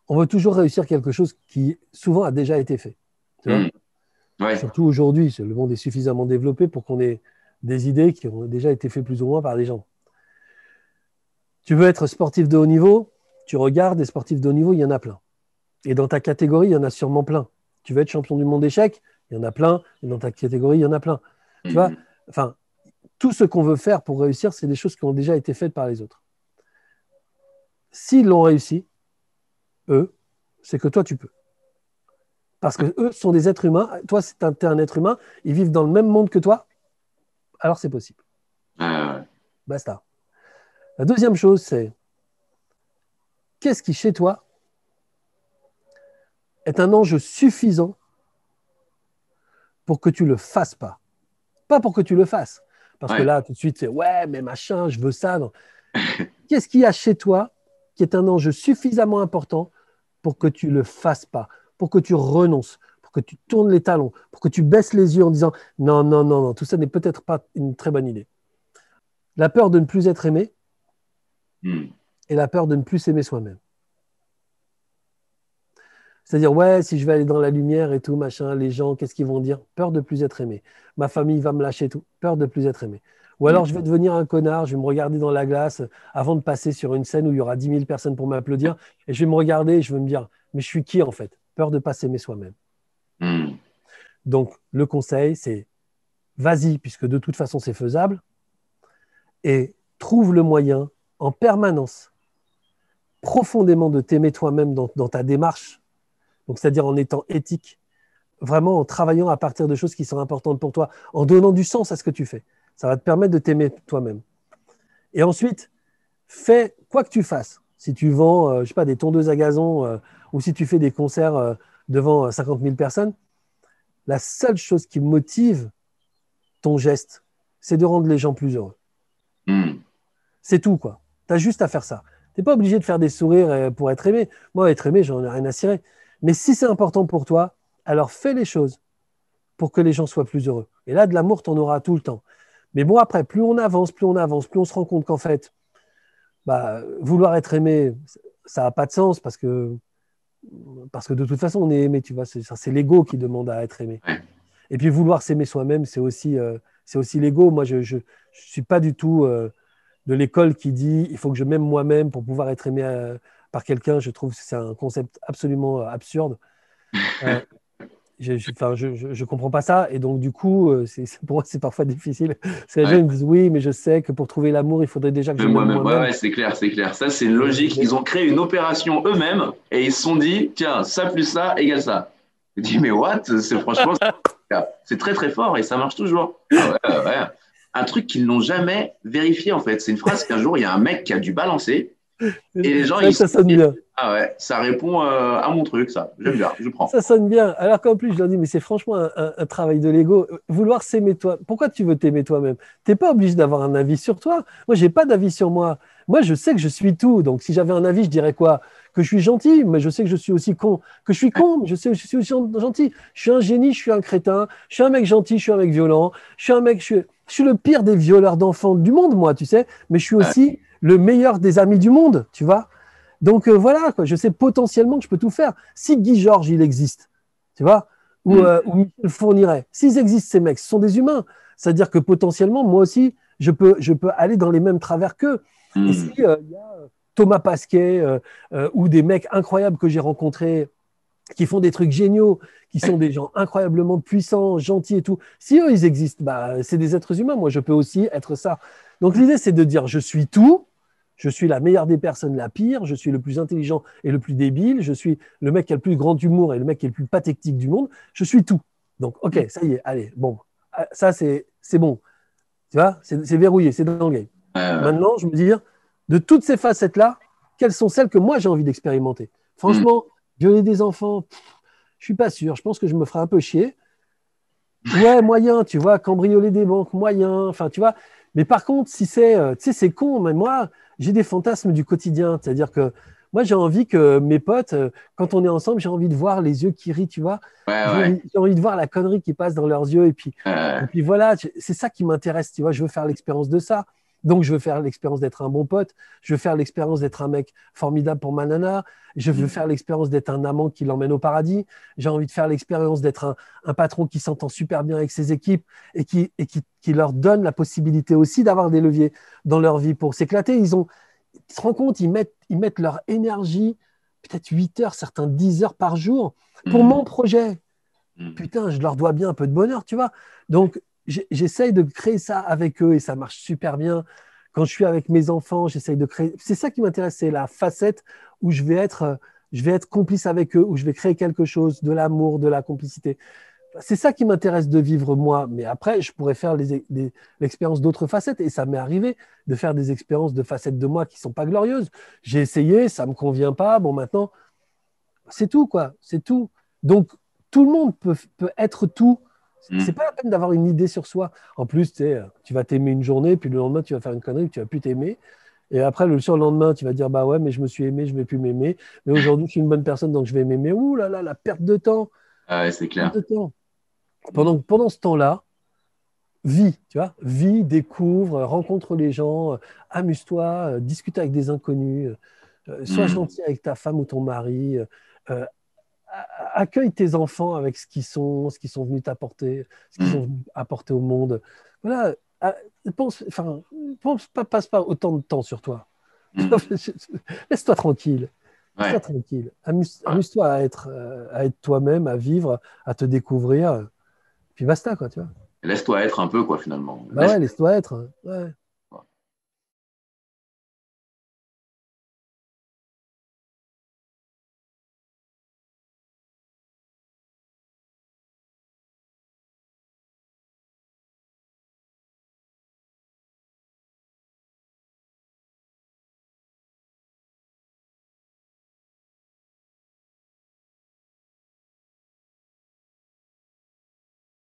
on veut toujours réussir quelque chose qui souvent a déjà été fait. Tu vois? Hmm. Ouais. Surtout aujourd'hui, le monde est suffisamment développé pour qu'on ait des idées qui ont déjà été faites plus ou moins par des gens. Tu veux être sportif de haut niveau, tu regardes des sportifs de haut niveau, il y en a plein. Et dans ta catégorie, il y en a sûrement plein. Tu veux être champion du monde d'échecs, il y en a plein. Et dans ta catégorie, il y en a plein. Tu vois, Hmm. enfin, tout ce qu'on veut faire pour réussir, c'est des choses qui ont déjà été faites par les autres. S'ils l'ont réussi, eux, c'est que toi, tu peux. Parce que eux sont des êtres humains. Toi, t'es un être humain. Ils vivent dans le même monde que toi. Alors, c'est possible. Ouais. Basta. La deuxième chose, c'est qu'est-ce qui, chez toi, est un enjeu suffisant pour que tu ne le fasses pas. Pas pour que tu le fasses. Parce que Ouais. là, tout de suite, c'est ouais, mais machin, je veux ça. Non. Qu'est-ce qu'il y a chez toi qui est un enjeu suffisamment important pour que tu ne le fasses pas, pour que tu renonces, pour que tu tournes les talons, pour que tu baisses les yeux en disant non, non, non, non, tout ça n'est peut-être pas une très bonne idée. La peur de ne plus être aimé Hmm. et la peur de ne plus s'aimer soi-même. C'est-à-dire, ouais, si je vais aller dans la lumière et tout, machin, les gens, qu'est-ce qu'ils vont dire? Peur de plus être aimé. Ma famille va me lâcher tout. Peur de plus être aimé. Ou Hmm. alors, je vais devenir un connard, je vais me regarder dans la glace avant de passer sur une scène où il y aura 10 000 personnes pour m'applaudir. Et je vais me regarder et je vais me dire, mais je suis qui en fait? Peur de ne pas s'aimer soi-même. Hmm. Donc, le conseil, c'est vas-y, puisque de toute façon, c'est faisable, et trouve le moyen en permanence, profondément, de t'aimer toi-même dans ta démarche. Donc, c'est-à-dire en étant éthique, vraiment en travaillant à partir de choses qui sont importantes pour toi, en donnant du sens à ce que tu fais. Ça va te permettre de t'aimer toi-même. Et ensuite, fais quoi que tu fasses. Si tu vends, je sais pas, des tondeuses à gazon ou si tu fais des concerts devant 50 000 personnes, la seule chose qui motive ton geste, c'est de rendre les gens plus heureux. Hmm. C'est tout, quoi. Tu as juste à faire ça. Tu n'es pas obligé de faire des sourires pour être aimé. Moi, être aimé, j'en ai rien à cirer. Mais si c'est important pour toi, alors fais les choses pour que les gens soient plus heureux. Et là, de l'amour, tu en auras tout le temps. Mais bon, après, plus on avance, plus on se rend compte qu'en fait, bah, vouloir être aimé, ça n'a pas de sens parce que de toute façon, on est aimé, tu vois. C'est l'ego qui demande à être aimé. Ouais. Et puis, vouloir s'aimer soi-même, c'est aussi l'ego. Moi, je ne suis pas du tout de l'école qui dit il faut que je m'aime moi-même pour pouvoir être aimé par quelqu'un. Je trouve que c'est un concept absolument absurde. Euh, je comprends pas ça. Et donc, du coup, pour moi, c'est parfois difficile. Parce que les gens Ouais. ils me disent oui, mais je sais que pour trouver l'amour, il faudrait déjà que je Mais m'aime moi-même, ouais, moi-même. ouais, c'est clair, c'est clair. Ça, c'est une logique. Mais Ils ont créé une opération eux-mêmes et ils se sont dit, tiens, ça plus ça égale ça. Je dis, mais what? C'est franchement, c'est très très fort et ça marche toujours. Ah ouais, ouais. Un truc qu'ils n'ont jamais vérifié en fait. C'est une phrase qu'un jour il y a un mec qui a dû balancer et les c'est gens vrai ils que se ça sonne disent, bien. ah ouais, ça répond à mon truc, ça. J'aime bien, je prends. Ça sonne bien. Alors qu'en plus, je leur dis, mais c'est franchement un travail de l'ego. Vouloir s'aimer toi. Pourquoi tu veux t'aimer toi-même? T'es pas obligé d'avoir un avis sur toi. Moi, j'ai pas d'avis sur moi. Moi, je sais que je suis tout. Donc, si j'avais un avis, je dirais quoi? Que je suis gentil, mais je sais que je suis aussi con. Que je suis con, mais je sais que je suis aussi gentil. Je suis un génie, je suis un crétin. Je suis un mec gentil, je suis un mec violent. Je suis le pire des violeurs d'enfants du monde, moi, tu sais. Mais je suis Ouais. aussi le meilleur des amis du monde, tu vois. Donc voilà, quoi, je sais potentiellement que je peux tout faire. Si Guy Georges, il existe, tu vois, Mm. ou Michel Fourniret, s'ils existent, ces mecs, ce sont des humains. C'est-à-dire que potentiellement, moi aussi, je peux aller dans les mêmes travers qu'eux. Et si Mm. il y a Thomas Pasquet ou des mecs incroyables que j'ai rencontrés qui font des trucs géniaux, qui sont des gens incroyablement puissants, gentils et tout, si eux, ils existent, bah, c'est des êtres humains. Moi, je peux aussi être ça. Donc l'idée, c'est de dire, je suis tout. Je suis la meilleure des personnes, la pire. Je suis le plus intelligent et le plus débile. Je suis le mec qui a le plus grand humour et le mec qui est le plus pathétique du monde. Je suis tout. Donc, ok, ça y est, allez, bon. Ça, c'est bon. Tu vois, c'est verrouillé, c'est dans le game. Euh, Maintenant, je me dis, de toutes ces facettes-là, quelles sont celles que moi j'ai envie d'expérimenter? mm. Franchement, violer des enfants, je suis pas sûr. Je pense que je me ferai un peu chier. Ouais, moyen, tu vois, cambrioler des banques, moyen, enfin, tu vois. Mais par contre, si c'est, tu sais, c'est con, mais moi, j'ai des fantasmes du quotidien. C'est-à-dire que moi, j'ai envie que mes potes, quand on est ensemble, j'ai envie de voir les yeux qui rient, tu vois. Ouais, ouais. J'ai envie de voir la connerie qui passe dans leurs yeux. Euh, Et puis voilà, c'est ça qui m'intéresse, tu vois. Je veux faire l'expérience de ça. Donc, je veux faire l'expérience d'être un bon pote. Je veux faire l'expérience d'être un mec formidable pour ma nana. Je veux mm. faire l'expérience d'être un amant qui l'emmène au paradis. J'ai envie de faire l'expérience d'être un patron qui s'entend super bien avec ses équipes et qui leur donne la possibilité aussi d'avoir des leviers dans leur vie pour s'éclater. Tu te rends compte, ils mettent leur énergie, peut-être 8 heures, certains 10 heures par jour, pour Mm. mon projet. Mm. Putain, je leur dois bien un peu de bonheur, tu vois. Donc, j'essaye de créer ça avec eux et ça marche super bien. Quand je suis avec mes enfants, j'essaye de créer. C'est ça qui m'intéresse, c'est la facette où je vais être complice avec eux, où je vais créer quelque chose, de l'amour, de la complicité. C'est ça qui m'intéresse de vivre moi. Mais après, je pourrais faire l'expérience d'autres facettes. Et ça m'est arrivé de faire des expériences de facettes de moi qui sont pas glorieuses. J'ai essayé, ça me convient pas. Bon, maintenant, c'est tout, quoi. C'est tout. Donc, tout le monde peut être tout. C'est Mm. pas la peine d'avoir une idée sur soi. En plus, tu sais, tu vas t'aimer une journée, puis le lendemain, tu vas faire une connerie, tu vas plus t'aimer. Et après, le surlendemain, tu vas dire, bah ouais, mais je me suis aimé, je vais plus m'aimer. Mais aujourd'hui, je suis une bonne personne, donc je vais m'aimer. Ouh là là, la perte de temps. Ah ouais, c'est Perte clair. de temps. Mm. Pendant ce temps-là, vis, tu vois, vis, découvre, rencontre les gens, amuse-toi, discute avec des inconnus, sois Mm. gentil avec ta femme ou ton mari, euh, accueille tes enfants avec ce qu'ils sont venus t'apporter, ce qu'ils ont Mm. venus apporter au monde. Voilà, enfin, passe pas autant de temps sur toi. Mm. Laisse-toi tranquille. Laisse-toi Ouais. tranquille. Ouais. Amuse-toi à être toi-même, à vivre, à te découvrir. Puis basta, quoi, tu vois. Laisse-toi être un peu, quoi, finalement. Bah ouais, laisse-toi être. Ouais.